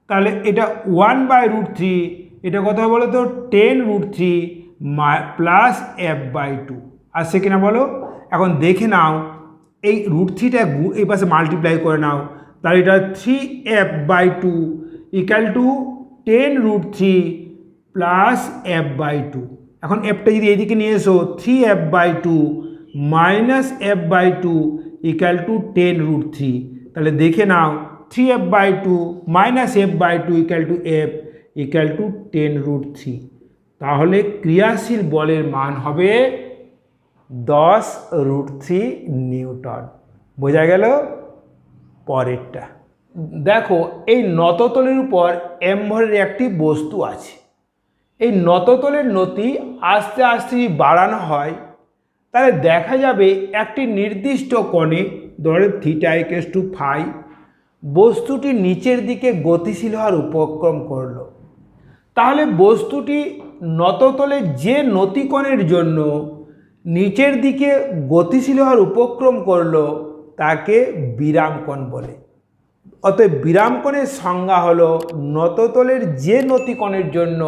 তাহলে এটা 1/√3, এটা কত হবে বলো তো? 10√3 প্লাস f/2 আসছে কিনা বলো? এখন দেখে নাও এই √3টা এই পাশে মাল্টিপ্লাই করে নাও, তাহলে এটা 3f/2 equal to 10√3 plus f/2। এখন এফটা যদি এইদিকে নিয়ে এসো 3f/2 minus f/2 equal to 10√3, তাহলে দেখে নাও 3f/2 minus f/2 equal to f equal two 10√3। তাহলে ক্রিয়াশীল বলের মান হবে 10√3 নিউটন। বোঝা গেল? পরেরটা দেখো, এই নততলের উপর m ভরের একটি বস্তু আছে। এই নততলের নতি আস্তে আস্তে যদি বাড়ানো হয় তাহলে দেখা যাবে একটি নির্দিষ্ট কোণে, ধরে থিটা ইকুয়াল টু ফাই, বস্তুটি নিচের দিকে গতিশীল হওয়ার উপক্রম করলো। তাহলে বস্তুটি নততলে যে নতিকোণের জন্য নিচের দিকে গতিশীল হওয়ার উপক্রম করলো তাকে বিরামকোণ বলে। অতএব বিরামকোণের সংজ্ঞা হলো নততলের যে নতিকোণের জন্য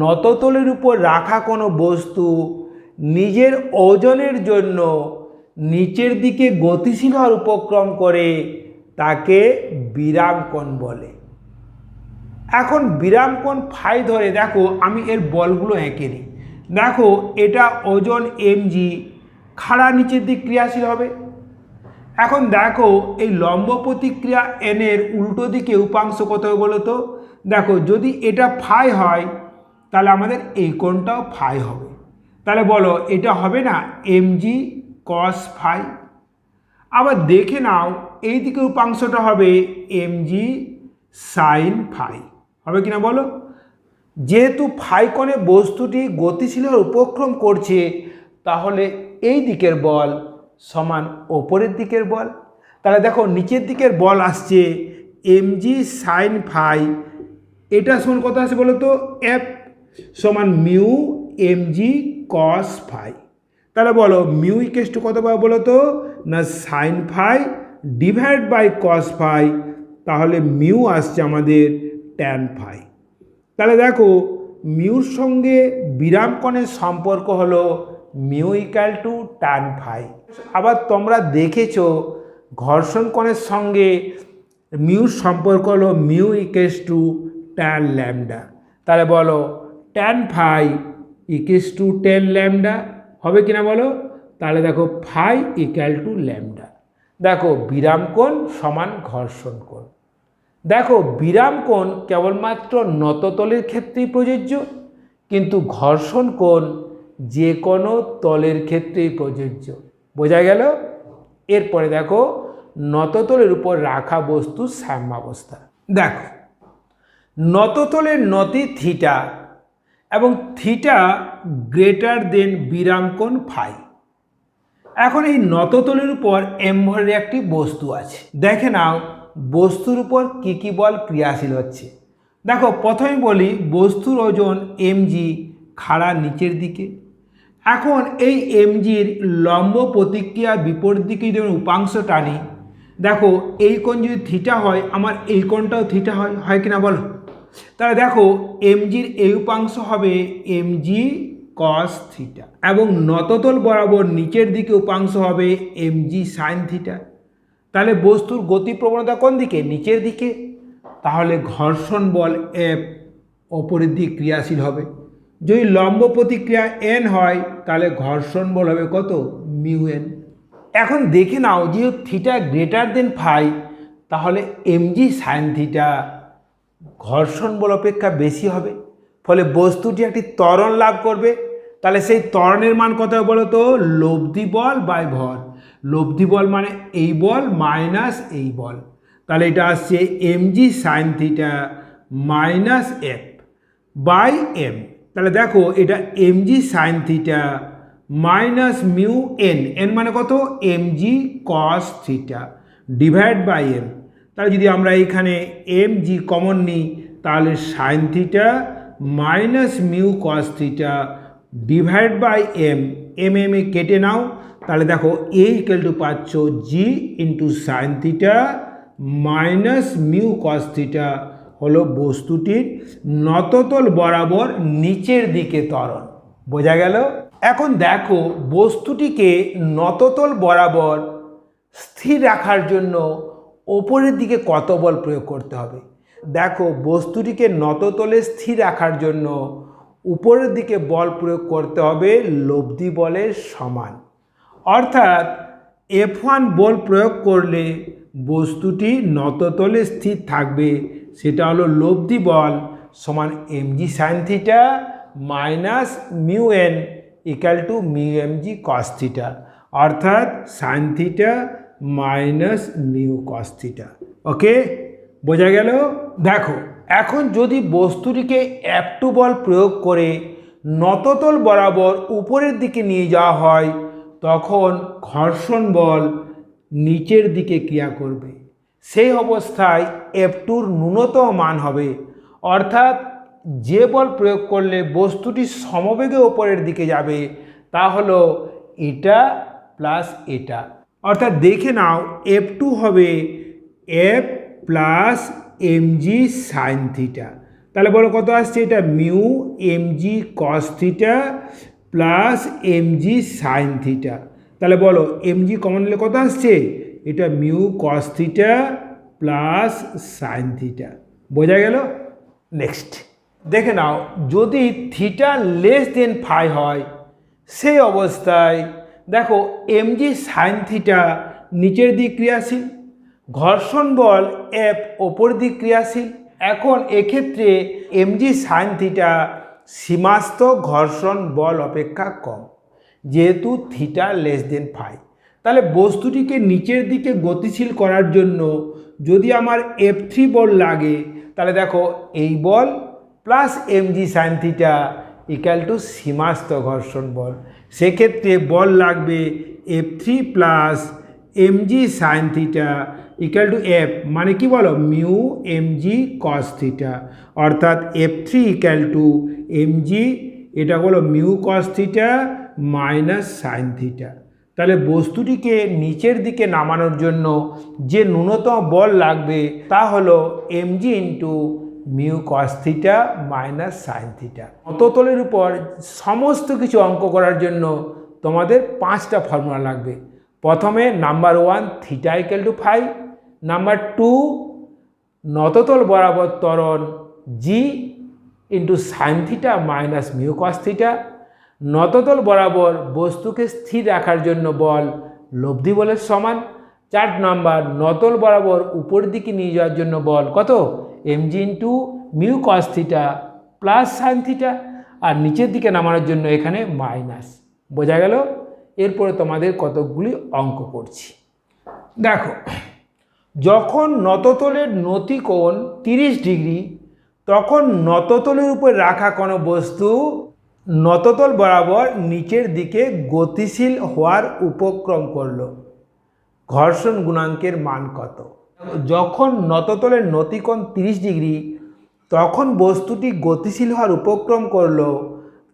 নততলের উপর রাখা কোনো বস্তু নিজের ওজনের জন্য নিচের দিকে গতিশীল হওয়ার উপক্রম করে তাকে বিরামকোণ বলে। এখন বিরামকোণ ফাই ধরে দেখো আমি এর বলগুলো এঁকে নিই। দেখো এটা ওজন mg, খাড়া নিচের দিক ক্রিয়াশীল হবে। এখন দেখো এই লম্ব প্রতিক্রিয়া n এর উল্টো দিকে উপাংশ কত হবে বলো তো? দেখো যদি এটা ফাই হয় তাহলে আমাদের এই কোণটাও ফাই হবে। তাহলে বলো এটা হবে না mg cos ফাই। আবার দেখে নাও এই দিকের উপাংশটা হবে mg sin ফাই, হবে কিনা বলো? যেহেতু ফাই কোণে বস্তুটি গতিশীল হওয়ার উপক্রম করছে তাহলে এই দিকের বল সমান ওপরের দিকের বল। তাহলে দেখো নিচের দিকের বল আসছে mg sin ফাই, এটা সমান কত আছে বলো তো? f সমান মিউ mg cos ফাই। তাহলে বলো মিউ ইকুয়াল টু কত পাবো বলো তো? না sine phi divide by cos phi, তাহলে মিউ আসছে আমাদের ট্যান ফাই। তাহলে দেখো মিউর সঙ্গে বিরামকোণের সম্পর্ক হলো mu equal to tan phi. আবার তোমরা দেখেছো ঘর্ষণ কোণের সঙ্গে মিউর সম্পর্ক হলো mu equals to tan lambda. তাহলে বলো tan phi equals to tan lambda হবে কিনা বলো। তাহলে দেখো ফাই ইকুয়াল টু ল্যামডা। দেখো বিরাম কোণ সমান ঘর্ষণ কোণ। দেখো বিরাম কোণ কেবলমাত্র নততলের ক্ষেত্রেই প্রযোজ্য, কিন্তু ঘর্ষণ কোণ যে কোনো তলের ক্ষেত্রেই প্রযোজ্য। বোঝা গেল? এরপরে দেখো নততলের উপর রাখা বস্তু সাম্যাবস্থা। দেখো নততলের নতি থিটা এবং থিটা গ্রেটার দেন বিরাম কোণ ফাই। এখন এই নততলের উপর এম ভরের একটি বস্তু আছে। দেখে নাও বস্তুর উপর কী কী বল ক্রিয়াশীল হচ্ছে। দেখো প্রথমে বলি বস্তুর ওজন mg খাড়া নিচের দিকে। এখন এই mgর লম্ব প্রতিক্রিয়া বিপরীত দিকে যদি আমি উপাংশ টানি, দেখো এই কোণ যদি থিটা হয় আমার এই কোণটাও থিটা হয় কিনা বলো। তাহলে দেখো mgর এই উপাংশ হবে mg cos থিটা এবং নততল বরাবর নিচের দিকে উপাংশ হবে mg sin থিটা। তাহলে বস্তুর গতি প্রবণতা কোন দিকে? নিচের দিকে। তাহলে ঘর্ষণ বল F অপরের দিকে ক্রিয়াশীল হবে। যদি লম্ব প্রতিক্রিয়া n হয় তাহলে ঘর্ষণ বল হবে কত? Mu n। এখন দেখে নাও যে থিটা গ্রেটার দেন ফাই, তাহলে mg sin থিটা ঘর্ষণ বল অপেক্ষা বেশি হবে, ফলে বস্তুটি একটি ত্বরণ লাভ করবে। তাহলে সেই ত্বরণের মান কত হবে বলো তো? লব্ধি বল বাই ভর। লব্ধি বল মানে এই বল মাইনাস এই বল। তাহলে এটা আসছে mg sin theta minus f by m। তাহলে দেখো এটা mg sin theta minus mu n, n মানে কত? mg cos theta divide by m। তাহলে যদি আমরা এখানে mg কমন নিই তাহলে sin theta minus mu cos theta divide by m। m এ কেটে নাও, তাহলে দেখো a ইকুয়াল টু পাচ্ছ g into sine theta minus mu cos theta হলো বস্তুটির নততল বরাবর নিচের দিকে ত্বরণ। বোঝা গেল? এখন দেখো বস্তুটিকে নততল বরাবর স্থির রাখার জন্য ওপরের দিকে কত বল প্রয়োগ করতে হবে। দেখো বস্তুটিকে নততলে স্থির রাখার জন্য উপরের দিকে বল প্রয়োগ করতে হবে লব্ধি বলের সমান। অর্থাৎ F1 বল প্রয়োগ করলে বস্তুটি নততলে স্থির থাকবে, সেটা হলো লব্ধি বল সমান mg sin theta minus mu n equal to mu mg cos theta, অর্থাৎ sin theta minus mu cos theta. Okay, বোঝা গেল? দেখো এখন যদি বস্তুটিকে F2 বল প্রয়োগ করে নততল বরাবর উপরের দিকে নিয়ে যাওয়া হয়, তখন ঘর্ষণ বল নিচের দিকে ক্রিয়া করবে। সেই অবস্থায় F2-র ন্যূনতম মান হবে, অর্থাৎ যে বল প্রয়োগ করলে বস্তুটি সমবেগে ওপরের দিকে যাবে তা হলো এটা প্লাস এটা। অর্থাৎ দেখে নাও F2 হবে F plus mg sin theta. তাহলে বলো কত আসছে? এটা mu mg cos theta plus mg sin theta. তাহলে বলো mg কমন নিলে কত আসছে? এটা mu cos theta plus sin theta. বোঝা গেল? নেক্সট দেখে নাও যদি থিটা লেস দেন ফাই হয়, সেই অবস্থায় দেখো mg sin থিটা নিচের দিক ক্রিয়াশীল, ঘর্ষণ বল F ওপর দিক ক্রিয়াশীল। এখন এক্ষেত্রে mg sin থিটা সীমাস্থ ঘর্ষণ বল অপেক্ষা কম, যেহেতু থিটা লেস দেন ফাই। তাহলে বস্তুটিকে নিচের দিকে গতিশীল করার জন্য যদি আমার F3 বল লাগে, তাহলে দেখো এই বল plus mg sin theta equal to সীমাস্থ ঘর্ষণ বল। সেক্ষেত্রে বল লাগবে F3 plus mg sin theta equal to F মানে কি বলো? মিউ mg cos থিটা, অর্থাৎ F3 ইকুয়াল টু mg, এটা হলো mu cos theta minus sine theta. তাহলে বস্তুটিকে নিচের দিকে নামানোর জন্য যে ন্যূনতম বল লাগবে তা হলো mg into mu cos theta minus sine theta. নততলের উপর সমস্ত কিছু অঙ্ক করার জন্য তোমাদের 5টা ফর্মুলা লাগবে। প্রথমে number 1 theta equal to phi, number 2 নততল বরাবর ত্বরণ g into sine theta minus mu cos theta. নততল বরাবর বস্তুকে স্থির রাখার জন্য বল লব্ধি বলের সমান। 4 নম্বর, নতল বরাবর উপরের দিকে নিয়ে যাওয়ার জন্য বল কত, mg into mu cos theta plus sine theta, আর নিচের দিকে নামানোর জন্য এখানে মাইনাস। বোঝা গেল? এরপরে তোমাদের কতকগুলি অঙ্ক করছি। দেখো, যখন নততলের নতিকোণ 30 ডিগ্রি, তখন নততলের উপর রাখা কোনো বস্তু নততল বরাবর নিচের দিকে গতিশীল হওয়ার উপক্রম করলো। ঘর্ষণ গুণাঙ্কের মান কত? যখন নততলের নতিকোণ 30 ডিগ্রি, তখন বস্তুটি গতিশীল হওয়ার উপক্রম করলো,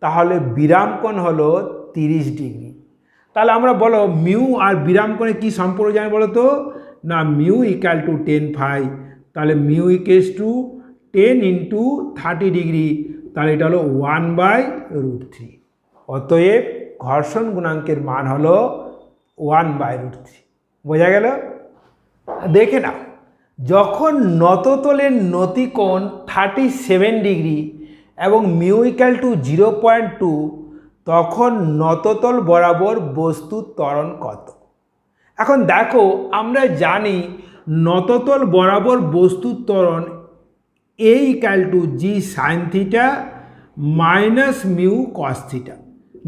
তাহলে বিরাম কোণ হলো 30 ডিগ্রি। তাহলে আমরা বলো মিউ আর বিরাম কোণে কী সম্পর্ক জানি বলো তো? না, মিউ ইকাল টু 10 ফাই। তাহলে mu equals to 10 into 30 degree, তাহলে এটা হলো 1/√3। অতএব ঘর্ষণ গুণাঙ্কের মান হলো 1/√3। বোঝা গেল? দেখে নাও, যখন নততলের নতিকোণ 37 ডিগ্রি এবং মিউ ইকাল টু 0.2, তখন নততল বরাবর বস্তুর ত্বরণ কত? এখন দেখো, আমরা জানি নততল বরাবর বস্তুর ত্বরণ এ equal two g sine theta minus mu cos theta.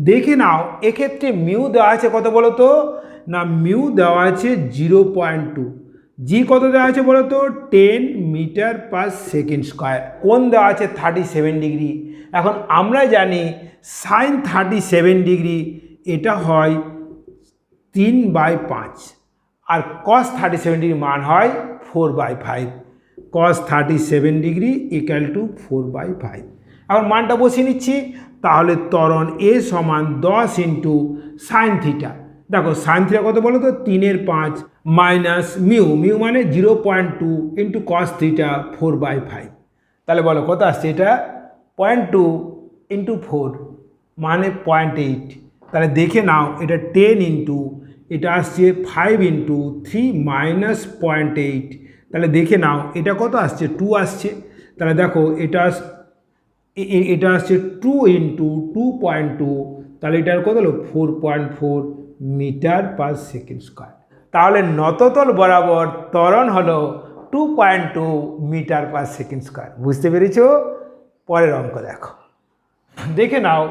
দেখে নাও, এক্ষেত্রে মিউ দেওয়া আছে কত বলো তো? না, মিউ দেওয়া আছে 0.2। জি কত দেওয়া আছে বলো তো? 10 মিটার পার সেকেন্ড স্কোয়ার। কোণ দেওয়া আছে 37 ডিগ্রি। এখন আমরা জানি সাইন 37 ডিগ্রি এটা হয় 3/5, আর কস 37 ডিগ্রি মান হয় 4/5। কস 37 ডিগ্রি ইকাল টু 4/5। এখন মানটা বসিয়ে নিচ্ছি। তাহলে ত্বরণ এ সমান 10 ইন্টু সাইন থিটা। দেখো, সাইন থিটা কত বলো তো? 3/5 মাইনাস মিউ, মিউ মানে 0.2 ইন্টু কস থিটা 4/5। তাহলে বলো কত আসছে এটা? 0.2 ইন্টু 4 মানে 0.8। তাহলে দেখে নাও, এটা 10 ইন্টু এটা আসছে 5 ইন্টু 3 মাইনাস 0.8। তাহলে দেখে নাও এটা কত আসছে? 2 আসছে। তাহলে দেখো এটা আসছে 2 ইন্টু 2.2, তাহলে এটার কত হলো? 4.4 মিটার পার সেকেন্ড স্কোয়ার। তাহলে নততল বরাবর ত্বরণ হলো 2.2 মিটার পার সেকেন্ড স্কোয়ার। বুঝতে পেরেছো? পরের অঙ্ক দেখো। দেখে নাও,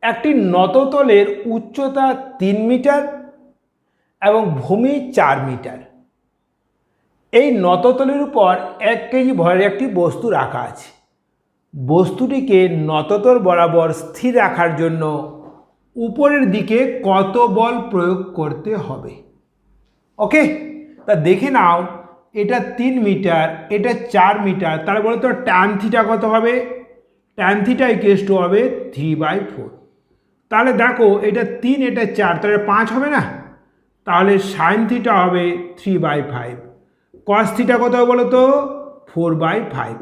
একটি নততলের উচ্চতা 3 মিটার এবং ভূমি 4 মিটার। এই নততলের উপর 1 কেজি ভরের একটি বস্তু রাখা আছে। বস্তুটিকে নততল বরাবর স্থির রাখার জন্য উপরের দিকে কত বল প্রয়োগ করতে হবে? ওকে, তা দেখে নাও, এটা 3 মিটার, এটা 4 মিটার। তাহলে বলো তো ট্যান থিটা কত হবে? ট্যান থিটা ইকুয়ালস টু হবে 3/4। তাহলে দেখো, এটা 3, এটা 4, তাহলে 5 হবে না? তাহলে সাইন থিটা হবে 3/5। কস থিটা কত হবে বলো তো? 4/5।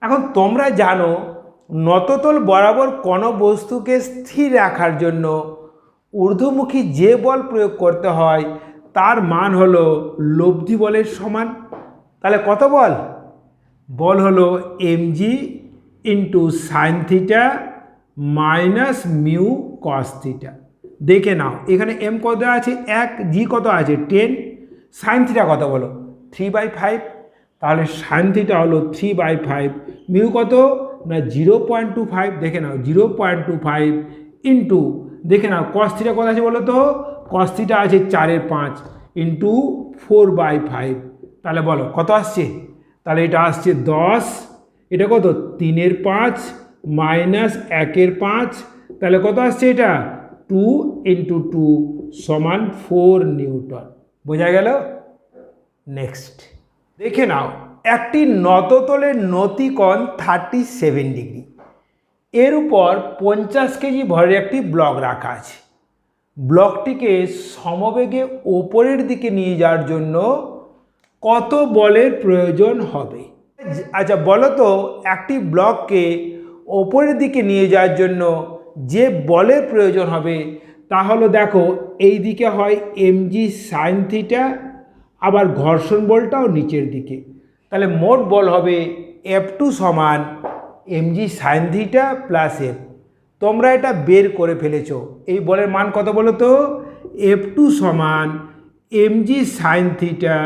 এখন তোমরা জানো নততল বরাবর কোনো বস্তুকে স্থির রাখার জন্য ঊর্ধ্বমুখী যে বল প্রয়োগ করতে হয় তার মান হলো লব্ধি বলের সমান। তাহলে কত বল? বল হলো mg into sine theta minus mu cos theta. দেখে নাও, এখানে m কত দেওয়া আছে? 1, জি কত আছে? 10, সাইন থিটা কত বলো? 3/5। তাহলে সাইন থিটা হলো 3/5, মিউ কত? না 0.25। দেখে নাও 0.25 ইন্টু, দেখে নাও কস থিটা কত আছে বলো তো? কস থিটা আছে 4/5 ইন্টু 4/5। তাহলে বলো কত আসছে? তাহলে এটা আসছে 10, এটা কত? 3/5 মাইনাস 1/5, তাহলে কত আসছে এটা? 2 ইন্টু 2 সমান 4 নিউটন। বোঝা গেল? নেক্সট দেখে নাও, একটি নততলের নতিকোণ 37 ডিগ্রি, এর উপর 50 কেজি ভরের একটি ব্লক রাখা আছে। ব্লকটিকে সমবেগে ওপরের দিকে নিয়ে যাওয়ার জন্য কত বলের প্রয়োজন হবে? আচ্ছা বলো তো, একটি ব্লককে ওপরের দিকে নিয়ে যাওয়ার জন্য যে বলের প্রয়োজন হবে তা হলো, দেখো এই দিকে হয় mg সাইন থিটা, আবার ঘর্ষণ বলটাও নিচের দিকে। তাহলে মোট বল হবে F2 সমান mg sine theta plus F. তোমরা এটা বের করে ফেলেছ। এই বলের মান কত বলো তো? F2 সমান mg sine theta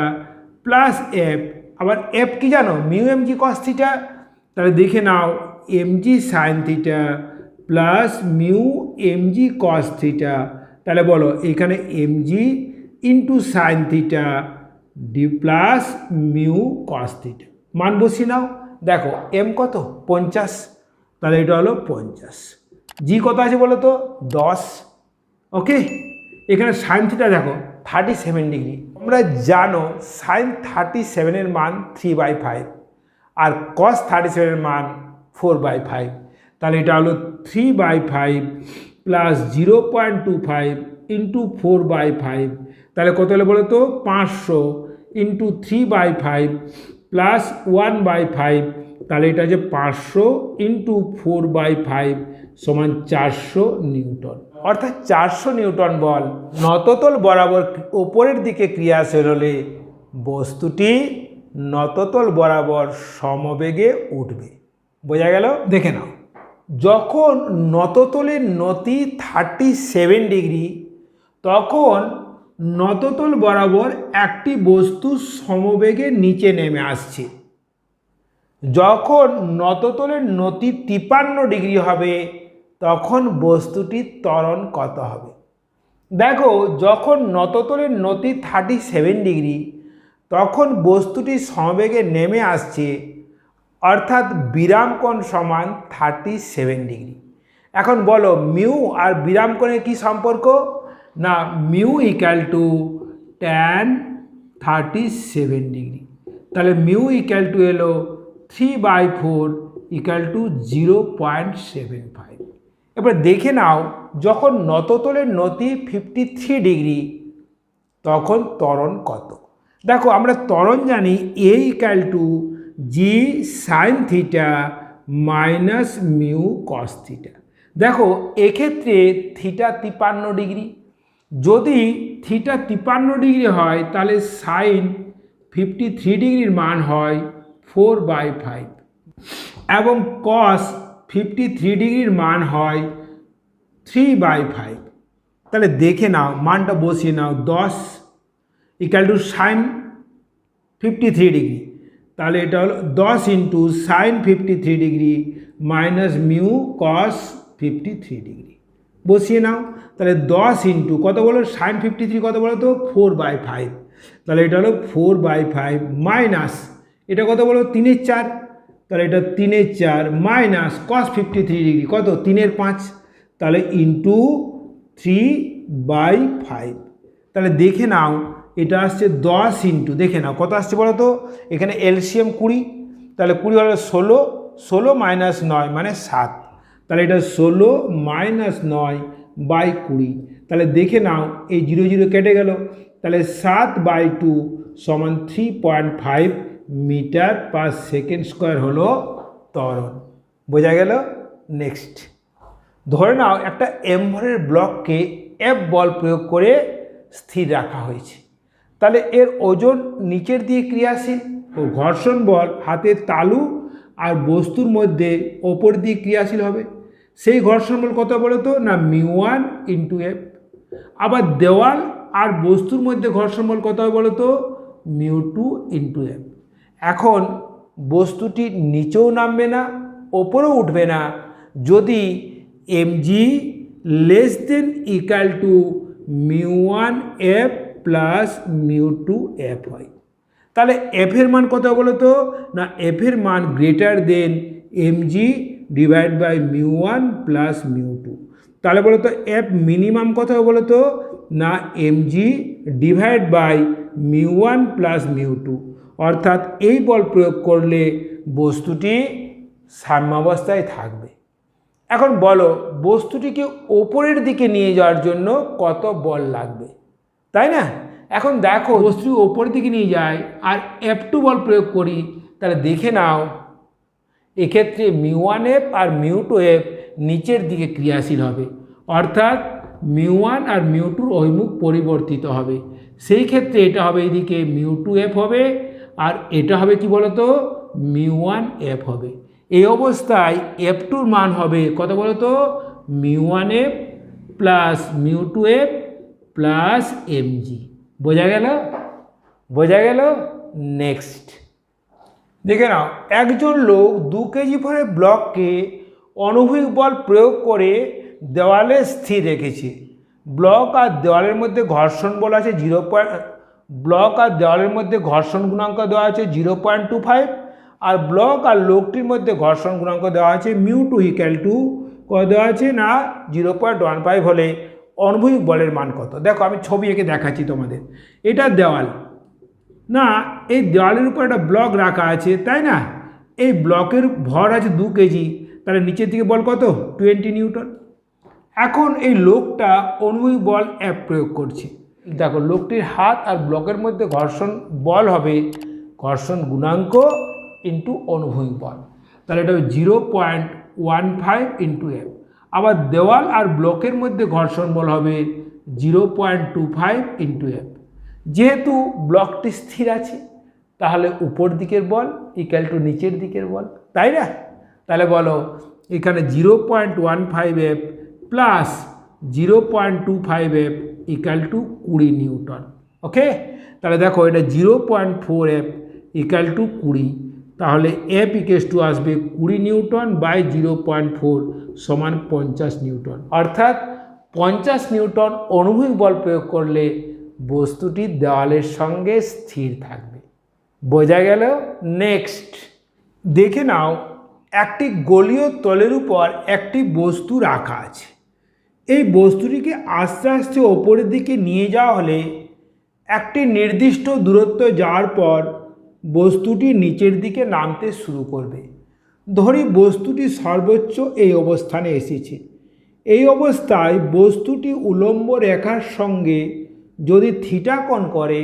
plus F. আবার এফ কি জানো? Mu mg cos theta. তাহলে দেখে নাও mg sine theta plus mu mg cos theta. তাহলে বলো এখানে mg into sine theta D plus mu cos theta. মান বসিয়ে নাও। দেখো এম কত? 50। তাহলে এটা হলো 50। জি কত আছে বলো তো? 10। ওকে, এখানে সাইন থিটা দেখো 37 ডিগ্রি। তোমরা জানো সাইন 37-এর মান 3/5 আর কস 37-এর মান 4/5। তাহলে এটা হলো 3/5 প্লাস 0.25 ইন্টু 4/5। তাহলে কত হলো বলো তো? 500 ইন্টু 3/5 প্লাস 1/5। তাহলে এটা যে 500 ইন্টু 4/5 সমান 400 নিউটন। অর্থাৎ 400 নিউটন বল নততল বরাবর ওপরের দিকে ক্রিয়াশীল হলে বস্তুটি নততল বরাবর সমবেগে উঠবে। বোঝা গেল? দেখে নাও, যখন নততলের নতি 37 ডিগ্রি তখন নততল বরাবর একটি বস্তু সমবেগে নিচে নেমে আসছে। যখন নততলের নতি 53 ডিগ্রি হবে তখন বস্তুটির ত্বরণ কত হবে? দেখো, যখন নততলের নতি 37 ডিগ্রি তখন বস্তুটি সমবেগে নেমে আসছে, অর্থাৎ বিরামকোণ সমান 37 ডিগ্রি। এখন বলো মিউ আর বিরামকোণের কি সম্পর্ক? না, mu equal to tan 37 degree. তাহলে মিউ ইকুয়াল টু এলো 3/4 ইকুয়াল টু 0.75। এবার দেখে নাও, যখন নততলের নতি 53 ডিগ্রি তখন ত্বরণ কত? দেখো, আমরা ত্বরণ জানি a equal to g sine theta minus mu cos theta. দেখো, এক্ষেত্রে থিটা 53 ডিগ্রি। যদি থিটা 53 ডিগ্রি হয় তাহলে সাইন 53 ডিগ্রির মান হয় 4/5 এবং কস 53 ডিগ্রির মান হয় 3/5। তাহলে দেখে নাও, মানটা বসিয়ে নাও। 10 ইকুয়াল টু সাইন 53 ডিগ্রি। তাহলে এটা হলো 10 into sine 53 degree minus mu cos 53 degree. বসিয়ে নাও। তাহলে 10 ইন্টু কত বলো? সাইন 53 কত বলো তো? 4/5। তাহলে এটা হলো 4/5 মাইনাস এটা কত বলো? 3/4। তাহলে এটা 3/4 মাইনাস কস 53 ডিগ্রি কত? 3/5। তাহলে ইন্টু 3/5। তাহলে দেখে নাও, এটা আসছে 10 ইন্টু, দেখে নাও কত আসছে বলো তো? এখানে এলসিএম 20। তাহলে 20 হলো 16, 16 মাইনাস 9 মানে 7। তাহলে এটা 16 মাইনাস 9/20। তাহলে দেখে নাও, এই 0 0 কেটে গেল। তাহলে 7/2 সমান 3.5 মিটার পার সেকেন্ড স্কোয়ার হলো ত্বরণ। বোঝা গেল? নেক্সট, ধরে নাও একটা এম ভরের ব্লককে এফ বল প্রয়োগ করে স্থির রাখা হয়েছে। তাহলে এর ওজন নিচের দিকে ক্রিয়াশীল ও ঘর্ষণ বল হাতের তালু আর বস্তুর মধ্যে ওপর দিকে ক্রিয়াশীল হবে। সেই ঘর্ষণ বল কত বলো তো? না, μ1 ইন্টু এফ। আবার দেওয়াল আর বস্তুর মধ্যে ঘর্ষণ বল কত হবে বলো তো? μ2 ইন্টু এফ। এখন বস্তুটি নিচেও নামবে না, ওপরেও উঠবে না যদি mg less than equal to μ1 F plus μ2 F হয়। তাহলে এফের মান কত বলো তো? না, এফের মান greater than mg divide by μ1 plus μ2। তাহলে বলো তো এফ মিনিমাম কত হবে বলো তো? না, mg ডিভাইড বাই μ1 প্লাস μ2। অর্থাৎ এই বল প্রয়োগ করলে বস্তুটি সাম্যাবস্থায় থাকবে। এখন বলো, বস্তুটিকে ওপরের দিকে নিয়ে যাওয়ার জন্য কত বল লাগবে, তাই না? এখন দেখো, বস্তুটি ওপরের দিকে নিয়ে যায় আর F2 বল প্রয়োগ করি। তাহলে দেখে নাও, এক্ষেত্রে μ1 এফ আর μ2 এফ নিচের দিকে ক্রিয়াশীল হবে, অর্থাৎ μ1 আর μ2 অভিমুখ পরিবর্তিত হবে। সেই ক্ষেত্রে এটা হবে এইদিকে μ2 এফ হবে আর এটা হবে কি বলতো μ1f হবে। এই অবস্থায় f2 মান হবে কত বলতো μ1f plus μ2f plus mg। বোঝা গেল? বোঝা গেল? নেক্সট দেখে নাও, একজন লোক 2 কেজি ভরের ব্লককে অনুভূমিক বল প্রয়োগ করে দেওয়ালে স্থির রেখেছে। ব্লক আর দেওয়ালের মধ্যে ঘর্ষণ বল আছে ব্লক আর দেওয়ালের মধ্যে ঘর্ষণ গুণাঙ্ক দেওয়া আছে 0.25, আর ব্লক আর লোকটির মধ্যে ঘর্ষণ গুণাঙ্ক দেওয়া আছে μ2 কত দেওয়া আছে না 0.15 হলে অনুভূমিক বলের মান কত। দেখো আমি ছবি এঁকে দেখাচ্ছি তোমাদের। এটা দেওয়াল না, এই দেওয়ালের উপর একটা ব্লক রাখা আছে, তাই না? এই ব্লকের ভর আছে 2 কেজি, তাহলে নিচের দিকে বল কত 20 নিউটন। এখন এই লোকটা অনুভূমিক বল F প্রয়োগ করছে। দেখো লোকটির হাত আর ব্লকের মধ্যে ঘর্ষণ বল হবে ঘর্ষণ গুণাঙ্ক ইন্টু অনুভূমিক বল, তাহলে এটা হবে 0.15 ইন্টু F। আবার দেওয়াল আর ব্লকের মধ্যে ঘর্ষণ বল হবে 0.25 ইন্টু F। যেহেতু ব্লকটি স্থির আছে তাহলে উপর দিকের বল ইকুয়াল টু নিচের দিকের বল, তাই না? তাহলে বলো এখানে 0.15 F plus 0.25 F equal to 20 newton. Okay, তাহলে দেখো এটা 0.4 F ইকুয়াল টু 20, তাহলে F ইকুয়াল টু আসবে 20 নিউটন বাই 0.4 সমান 50 নিউটন। অর্থাৎ 50 নিউটন অনুভূমিক বল প্রয়োগ করলে বস্তুটি দেওয়ালের সঙ্গে স্থির থাকবে। বোঝা গেল? নেক্সট দেখে নাও, একটি গোলীয় তলের উপর একটি বস্তু রাখা আছে। এই বস্তুটিকে আস্তে আস্তে ওপরের দিকে নিয়ে যাওয়া হলে একটি নির্দিষ্ট দূরত্ব যাওয়ার পর বস্তুটি নিচের দিকে নামতে শুরু করবে। ধরি বস্তুটি সর্বোচ্চ এই অবস্থানে এসেছে। এই অবস্থায় বস্তুটি উলম্ব রেখার সঙ্গে যদি থিটা কোণ করে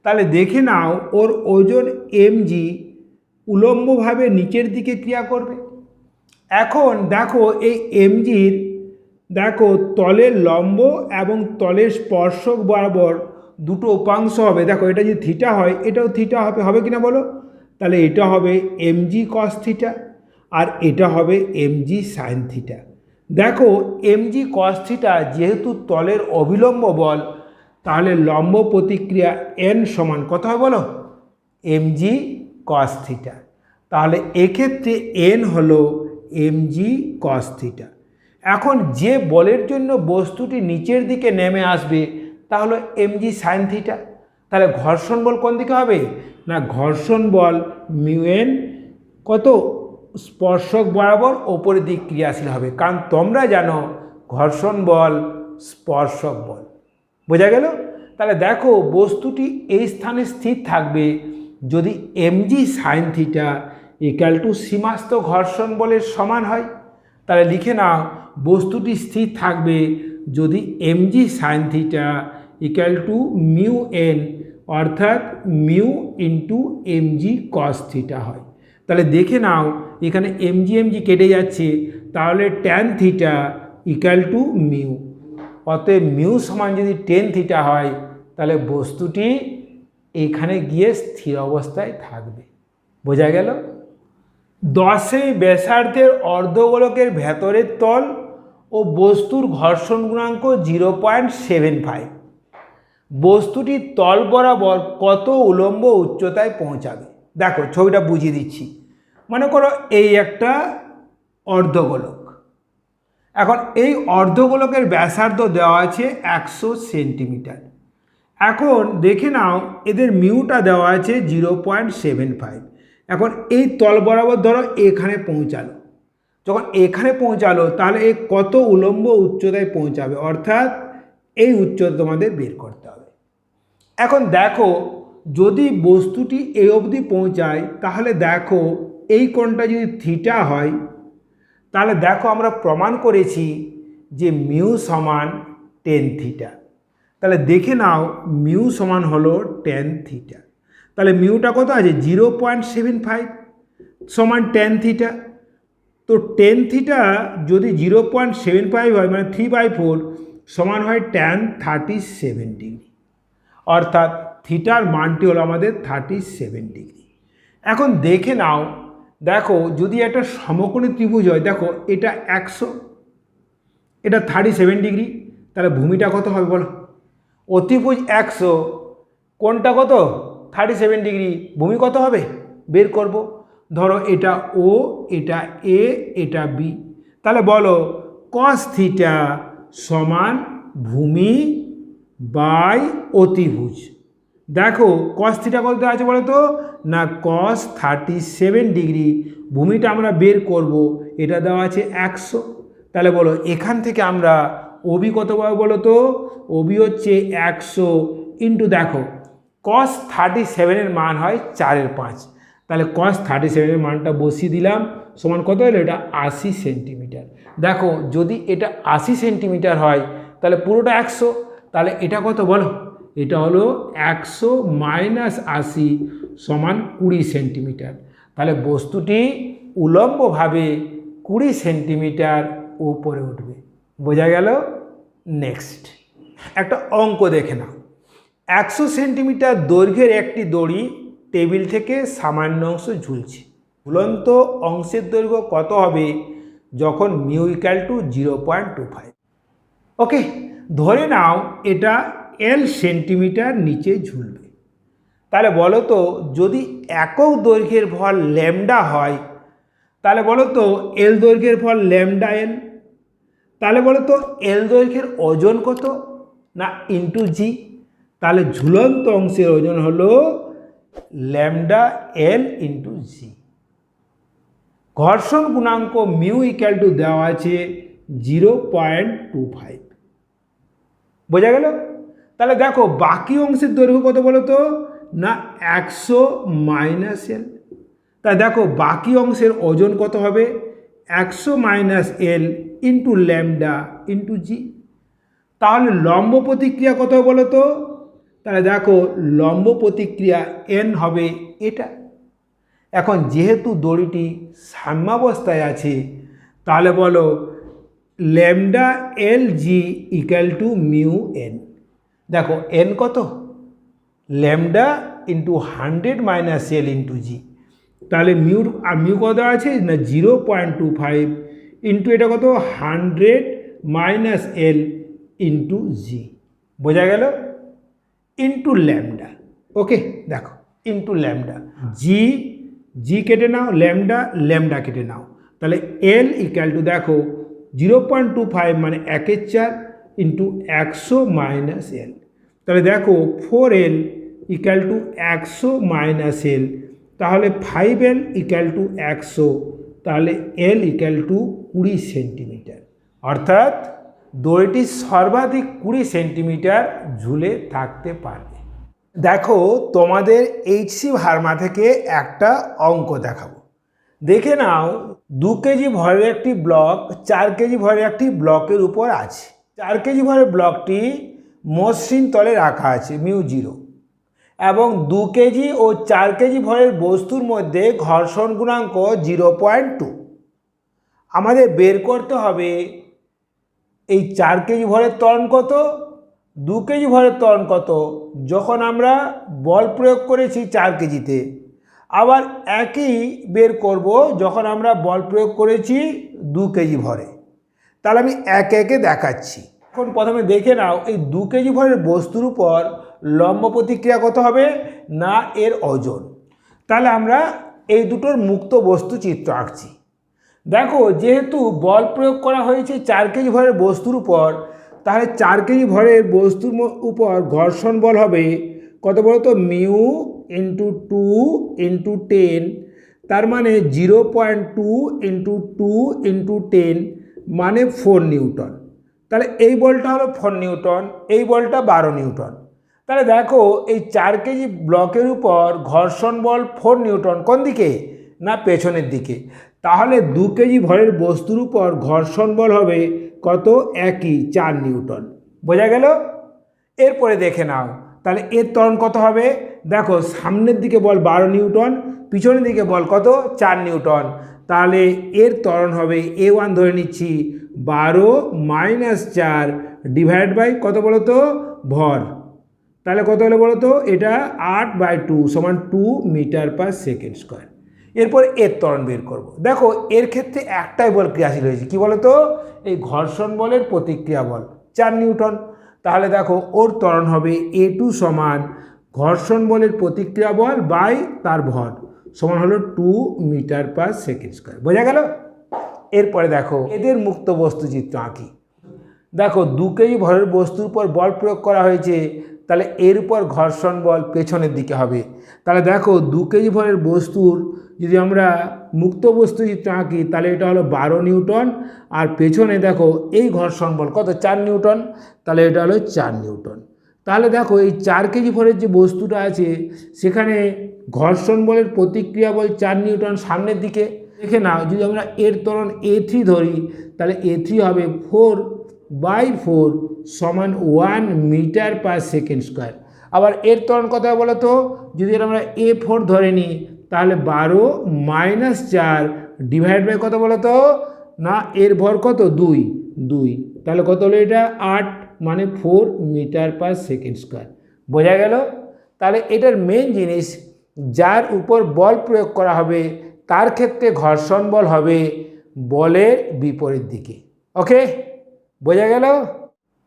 তাহলে দেখে নাও ওর ওজন mg উলম্বভাবে নিচের দিকে ক্রিয়া করবে। এখন দেখো এই mgর দেখো তলের লম্ব এবং তলের স্পর্শক বরাবর দুটো উপাংশ হবে। দেখো এটা যদি থিটা হয় এটাও থিটা হবে, হবে কিনা বলো? তাহলে এটা হবে mg cos থিটা আর এটা হবে mg sin থিটা। দেখো mg cos থিটা যেহেতু তলের অভিলম্ব বল, তাহলে লম্ব প্রতিক্রিয়া n সমান কত হয় বলো mg cos থিটা। তাহলে এক্ষেত্রে n হলো mg cos থিটা। এখন যে বলের জন্য বস্তুটি নিচের দিকে নেমে আসবে তা হলো mg sin থিটা। তাহলে ঘর্ষণ বল কোন দিকে হবে না ঘর্ষণ বল μn কত স্পর্শক বরাবর ওপরের দিক ক্রিয়াশীল হবে, কারণ তোমরা জানো ঘর্ষণ বল স্পর্শক বল। বোঝা গেল? তাহলে দেখো বস্তুটি এই স্থানে স্থির থাকবে যদি mg sin theta equal to সীমাস্থ ঘর্ষণ বলের সমান হয়। তাহলে লিখে নাও বস্তুটি স্থির থাকবে যদি mg sin theta equal two μn অর্থাৎ mu into mg cos theta হয়। তাহলে দেখে নাও এখানে mg কেটে যাচ্ছে, তাহলে tan theta equal to mu. অতএব মিউ সমান যদি tan থিটা হয় তাহলে বস্তুটি এখানে গিয়ে স্থির অবস্থায় থাকবে। বোঝা গেল? 10 ব্যাসার্ধের অর্ধগোলকের ভেতরের তল ও বস্তুর ঘর্ষণ গুণাঙ্ক 0.75। বস্তুটির তল বরাবর কত উলম্ব উচ্চতায় পৌঁছাবে? দেখো ছবিটা বুঝিয়ে দিচ্ছি। মনে করো এই একটা অর্ধগোলক। এখন এই অর্ধগোলকের ব্যাসার্ধ দেওয়া আছে 100 সেন্টিমিটার। এখন দেখে নাও এদের মিউটা দেওয়া আছে 0.75। এখন এই তল বরাবর ধরো এখানে পৌঁছালো, যখন এখানে পৌঁছালো তাহলে এই কত উলম্ব উচ্চতায় পৌঁছাবে, অর্থাৎ এই উচ্চতা তোমাদের বের করতে হবে। এখন দেখো যদি বস্তুটি এই অবধি পৌঁছায় তাহলে দেখো এই কোণটা যদি থিটা হয় তাহলে দেখো আমরা প্রমাণ করেছি যে মিউ সমান tan থিটা। তাহলে দেখে নাও মিউ সমান হলো tan থিটা। তাহলে মিউটা কত আছে 0.75 সমান tan থিটা। তো tan থিটা যদি 0.75 হয় মানে 3/4 সমান হয় tan 37 ডিগ্রি। অর্থাৎ থিটার মানটি হলো আমাদের 37 ডিগ্রি। এখন দেখে নাও, দেখো যদি একটা সমকোণী ত্রিভুজ হয়, দেখো এটা 100, এটা 37 ডিগ্রি, তাহলে ভূমিটা কত হবে বলো? অতিভুজ 100, কোণটা কত? 37 ডিগ্রি, ভূমি কত হবে বের করব। ধরো এটা ও, এটা এ, এটা বি, তাহলে বলো cos থিটা সমান ভূমি বাই অতিভুজ। দেখো cos থিটা কত আছে বলো তো? না cos 37 ডিগ্রি, ভূমিটা আমরা বের করব, এটা দেওয়া আছে 100। তাহলে বলো এখান থেকে আমরা ওবি কত পাবো বলো তো? ওবি হচ্ছে 100 ইন্টু, দেখো cos 37 এর মান হয় 4/5, তাহলে cos 37 এর মানটা বসিয়ে দিলাম, সমান কত হলো? এটা 80 সেন্টিমিটার। দেখো যদি এটা 80 সেন্টিমিটার হয় তাহলে পুরোটা 100, তাহলে এটা কত বলো? এটা হলো 100 মাইনাস 80 সমান 20 সেন্টিমিটার। তাহলে বস্তুটি উলম্বভাবে 20 সেন্টিমিটার উপরে উঠবে। বোঝা গেল? নেক্সট একটা অঙ্ক দেখে নাও। 100 সেন্টিমিটার দৈর্ঘ্যের একটি দড়ি টেবিল থেকে সামান্য অংশ ঝুলছে। ঝুলন্ত অংশের দৈর্ঘ্য কত হবে যখন মিউ ইকুয়াল টু 0.25? ওকে, ধরে নাও এটা এল সেন্টিমিটার নিচে ঝুলবে। তাহলে বলো তো যদি একক দৈর্ঘ্যের ভর ল্যামডা হয়, তাহলে বলো তো এল দৈর্ঘ্যের ভর ল্যামডা এল, তাহলে বলো তো এল দৈর্ঘ্যের ওজন কত? না ইন্টু জি, তাহলে ঝুলন্ত অংশের ওজন হলো ল্যামডা এল ইন্টু জি। ঘর্ষণ গুণাঙ্ক মিউ ইকুয়াল টু দেওয়া আছে 0.25। বোঝা গেল? তাহলে দেখো বাকি অংশের দৈর্ঘ্য কত বলো তো? না 100 মাইনাস এল। তাই দেখো বাকি অংশের ওজন কত হবে? 100 minus L into lambda into জি। তাহলে লম্ব প্রতিক্রিয়া কত বলো তো? তাহলে দেখো লম্ব প্রতিক্রিয়া এন হবে এটা। এখন যেহেতু দড়িটি সাম্যাবস্থায় আছে, তাহলে বলো lambda L G equal to mu N. দেখো এন কত? Lambda into 100 minus L into জি, তাহলে মিউ কত আছে? না 0.25 ইন্টু এটা কত? 100 মাইনাস এল ইন্টু জি। বোঝা গেল? Into lambda. ওকে, দেখো ইন্টু ল্যামডা, জি জি কেটে নাও, ল্যামডা ল্যামডা কেটে নাও, তাহলে এল ইকুয়াল টু দেখো 0.25 মানে 1/4 ইন্টু 100 মাইনাস এল, তাহলে দেখো 4L equal to 100 minus L, তাহলে 5L ইকুয়াল টু 100, তাহলে এল ইকুয়াল টু 20 সেন্টিমিটার। অর্থাৎ দড়িটি সর্বাধিক 20 সেন্টিমিটার ঝুলে থাকতে পারবে। দেখো তোমাদের এইচসি ভার্মা থেকে একটা অঙ্ক দেখাবো, দেখে নাও। 2 কেজি ভরের একটি ব্লক 4 কেজি ভরের একটি ব্লকের উপর আছে। 4 কেজি ভরের ব্লকটি মসৃণ তলে রাখা আছে মিউ 0, এবং 2 কেজি ও 4 কেজি ভরের বস্তুর মধ্যে ঘর্ষণ গুণাঙ্ক 0.2। আমাদের বের করতে হবে এই 4 কেজি ভরের ত্বরণ কত, 2 কেজি ভরের ত্বরণ কত যখন আমরা বল প্রয়োগ করেছি 4 কেজিতে, আবার একই বের করব যখন আমরা বল প্রয়োগ করেছি 2 কেজি ভরে। তাহলে আমি একে একে দেখাচ্ছি। এখন প্রথমে দেখে নাও এই 2 কেজি ভরের বস্তুর উপর লম্ব প্রতিক্রিয়া কত হবে? না এর ওজন। তাহলে আমরা এই দুটোর মুক্ত বস্তু চিত্র আঁকছি। দেখো যেহেতু বল প্রয়োগ করা হয়েছে 4 কেজি ভরের বস্তুর উপর, তাহলে 4 কেজি ভরের বস্তুর উপর ঘর্ষণ বল হবে কত বলো তো? মিউ ইন্টু 2 ইন্টু 10, তার মানে 0.2 ইন্টু 2 ইন্টু 10 মানে 4 নিউটন। তাহলে এই বলটা হলো 4 নিউটন, এই বলটা 12 নিউটন। তাহলে দেখো এই 4 কেজি ব্লকের উপর ঘর্ষণ বল 4 নিউটন, কোন দিকে? না পেছনের দিকে। তাহলে 2 কেজি ভরের বস্তুর উপর ঘর্ষণ বল হবে কত? একই 4 নিউটন। বোঝা গেল? এরপরে দেখে নাও তাহলে এর ত্বরণ কত হবে। দেখো সামনের দিকে বল 12 নিউটন, পিছনের দিকে বল কত? 4 নিউটন। তাহলে এর ত্বরণ হবে A1 ধরে নিচ্ছি 12 মাইনাস 4 ডিভাইড বাই কত বলো তো? ভর। তাহলে কত হলো বলো তো, এটা 8/2 সমান 2 মিটার পার সেকেন্ড স্কোয়ার। এরপর এর ত্বরণ বের করব। দেখো এর ক্ষেত্রে একটাই বল ক্রিয়াশীল হয়েছে, কি বলো তো, এই ঘর্ষণ বলের প্রতিক্রিয়া বল 4 নিউটন। তাহলে দেখো ওর ত্বরণ হবে A2 সমান ঘর্ষণ বলের প্রতিক্রিয়া বল বাই তার ভর সমান হলো 2 মিটার পার সেকেন্ড স্কোয়ার। বোঝা গেল? এরপরে দেখো এদের মুক্ত বস্তু চিত্র আঁকি। দেখো 2 কেজি ভরের বস্তুর উপর বল প্রয়োগ করা হয়েছে, তাহলে এর উপর ঘর্ষণ বল পেছনের দিকে হবে। তাহলে দেখো 2 কেজি ভরের বস্তুর যদি আমরা মুক্ত বস্তু চিত্র আঁকি, তাহলে এটা হলো 12 নিউটন, আর পেছনে দেখো এই ঘর্ষণ বল কত, 4 নিউটন, তাহলে এটা হলো 4 নিউটন। তাহলে দেখো এই 4 কেজি ভরের যে বস্তুটা আছে সেখানে ঘর্ষণ বলের প্রতিক্রিয়া বল 4 নিউটন সামনের দিকে। দেখে নাও, যদি আমরা এর ত্বরণ A3 ধরি, তাহলে A3 হবে 4/4 সমান 1 মিটার পার সেকেন্ড স্কোয়ার। আবার এর ত্বরণ কত বলো তো, যদি আমরা A4 ধরে নিই, তাহলে 12 - 4 ডিভাইড বাই কত বলো তো, না এর ভর কত, 2, তাহলে কত হলো এটা 8 মানে 4 মিটার পার সেকেন্ড স্কোয়ার। বোঝা গেল? তাহলে এটার মেন জিনিস, যার উপর বল প্রয়োগ করা হবে তার ক্ষেত্রে ঘর্ষণ বল হবে বলের বিপরীত দিকে। ওকে, বোঝা গেল?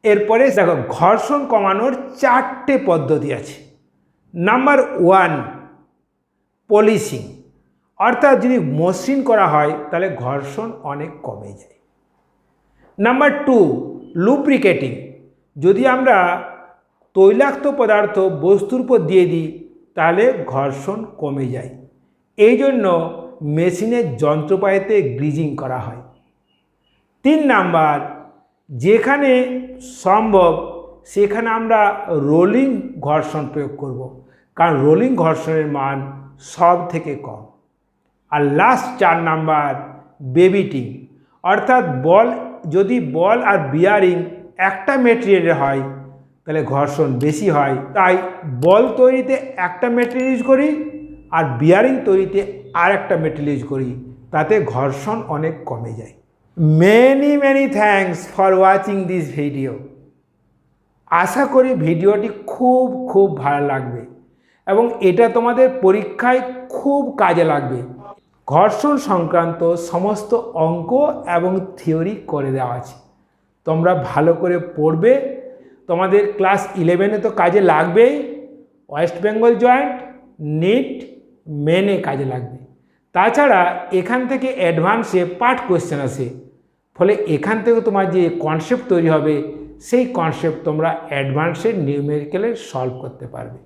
এরপরে দেখো ঘর্ষণ কমানোর 4টে পদ্ধতি আছে। নাম্বার 1 পলিশিং, অর্থাৎ যদি মসৃণ করা হয় তাহলে ঘর্ষণ অনেক কমে যায়। নাম্বার 2 লুব্রিকেটিং, যদি আমরা তৈলাক্ত পদার্থ বস্তুর উপর দিয়ে দিই তাহলে ঘর্ষণ কমে যায়, এই জন্য মেশিনের যন্ত্রপাতিতে গ্রিজিং করা হয়। 3 নাম্বার, যেখানে সম্ভব সেখানে আমরা রোলিং ঘর্ষণ প্রয়োগ করব, কারণ রোলিং ঘর্ষণের মান সব থেকে কম। আর লাস্ট 4 নাম্বার বেবিটিং, অর্থাৎ যদি বল আর বিয়ারিং একটা মেটেরিয়ালের হয় তাহলে ঘর্ষণ বেশি হয়, তাই বল তৈরিতে একটা মেটেরিয়াল ইউজ করি আর বিয়ারিং তৈরিতে আর একটা মেটেরিয়াল ইউজ করি, তাতে ঘর্ষণ অনেক কমে যায়। Many thanks for watching this video. আশা করি ভিডিওটি খুব ভালো লাগবে এবং এটা তোমাদের পরীক্ষায় খুব কাজে লাগবে। ঘর্ষণ সংক্রান্ত সমস্ত অঙ্ক এবং থিওরি করে দেওয়া আছে, তোমরা ভালো করে পড়বে। তোমাদের ক্লাস 11-এ তো কাজে লাগবেই, ওয়েস্ট বেঙ্গল জয়েন্ট, নিট, মেনে কাজে লাগবে। তাছাড়া এখান থেকে অ্যাডভান্সে পার্ট কোয়েশ্চেন আসে, ফলে এখান থেকে তোমার যে কনসেপ্ট তৈরি হবে সেই কনসেপ্ট তোমরা অ্যাডভান্সের নিউমেরিক্যালে সলভ করতে পারবে।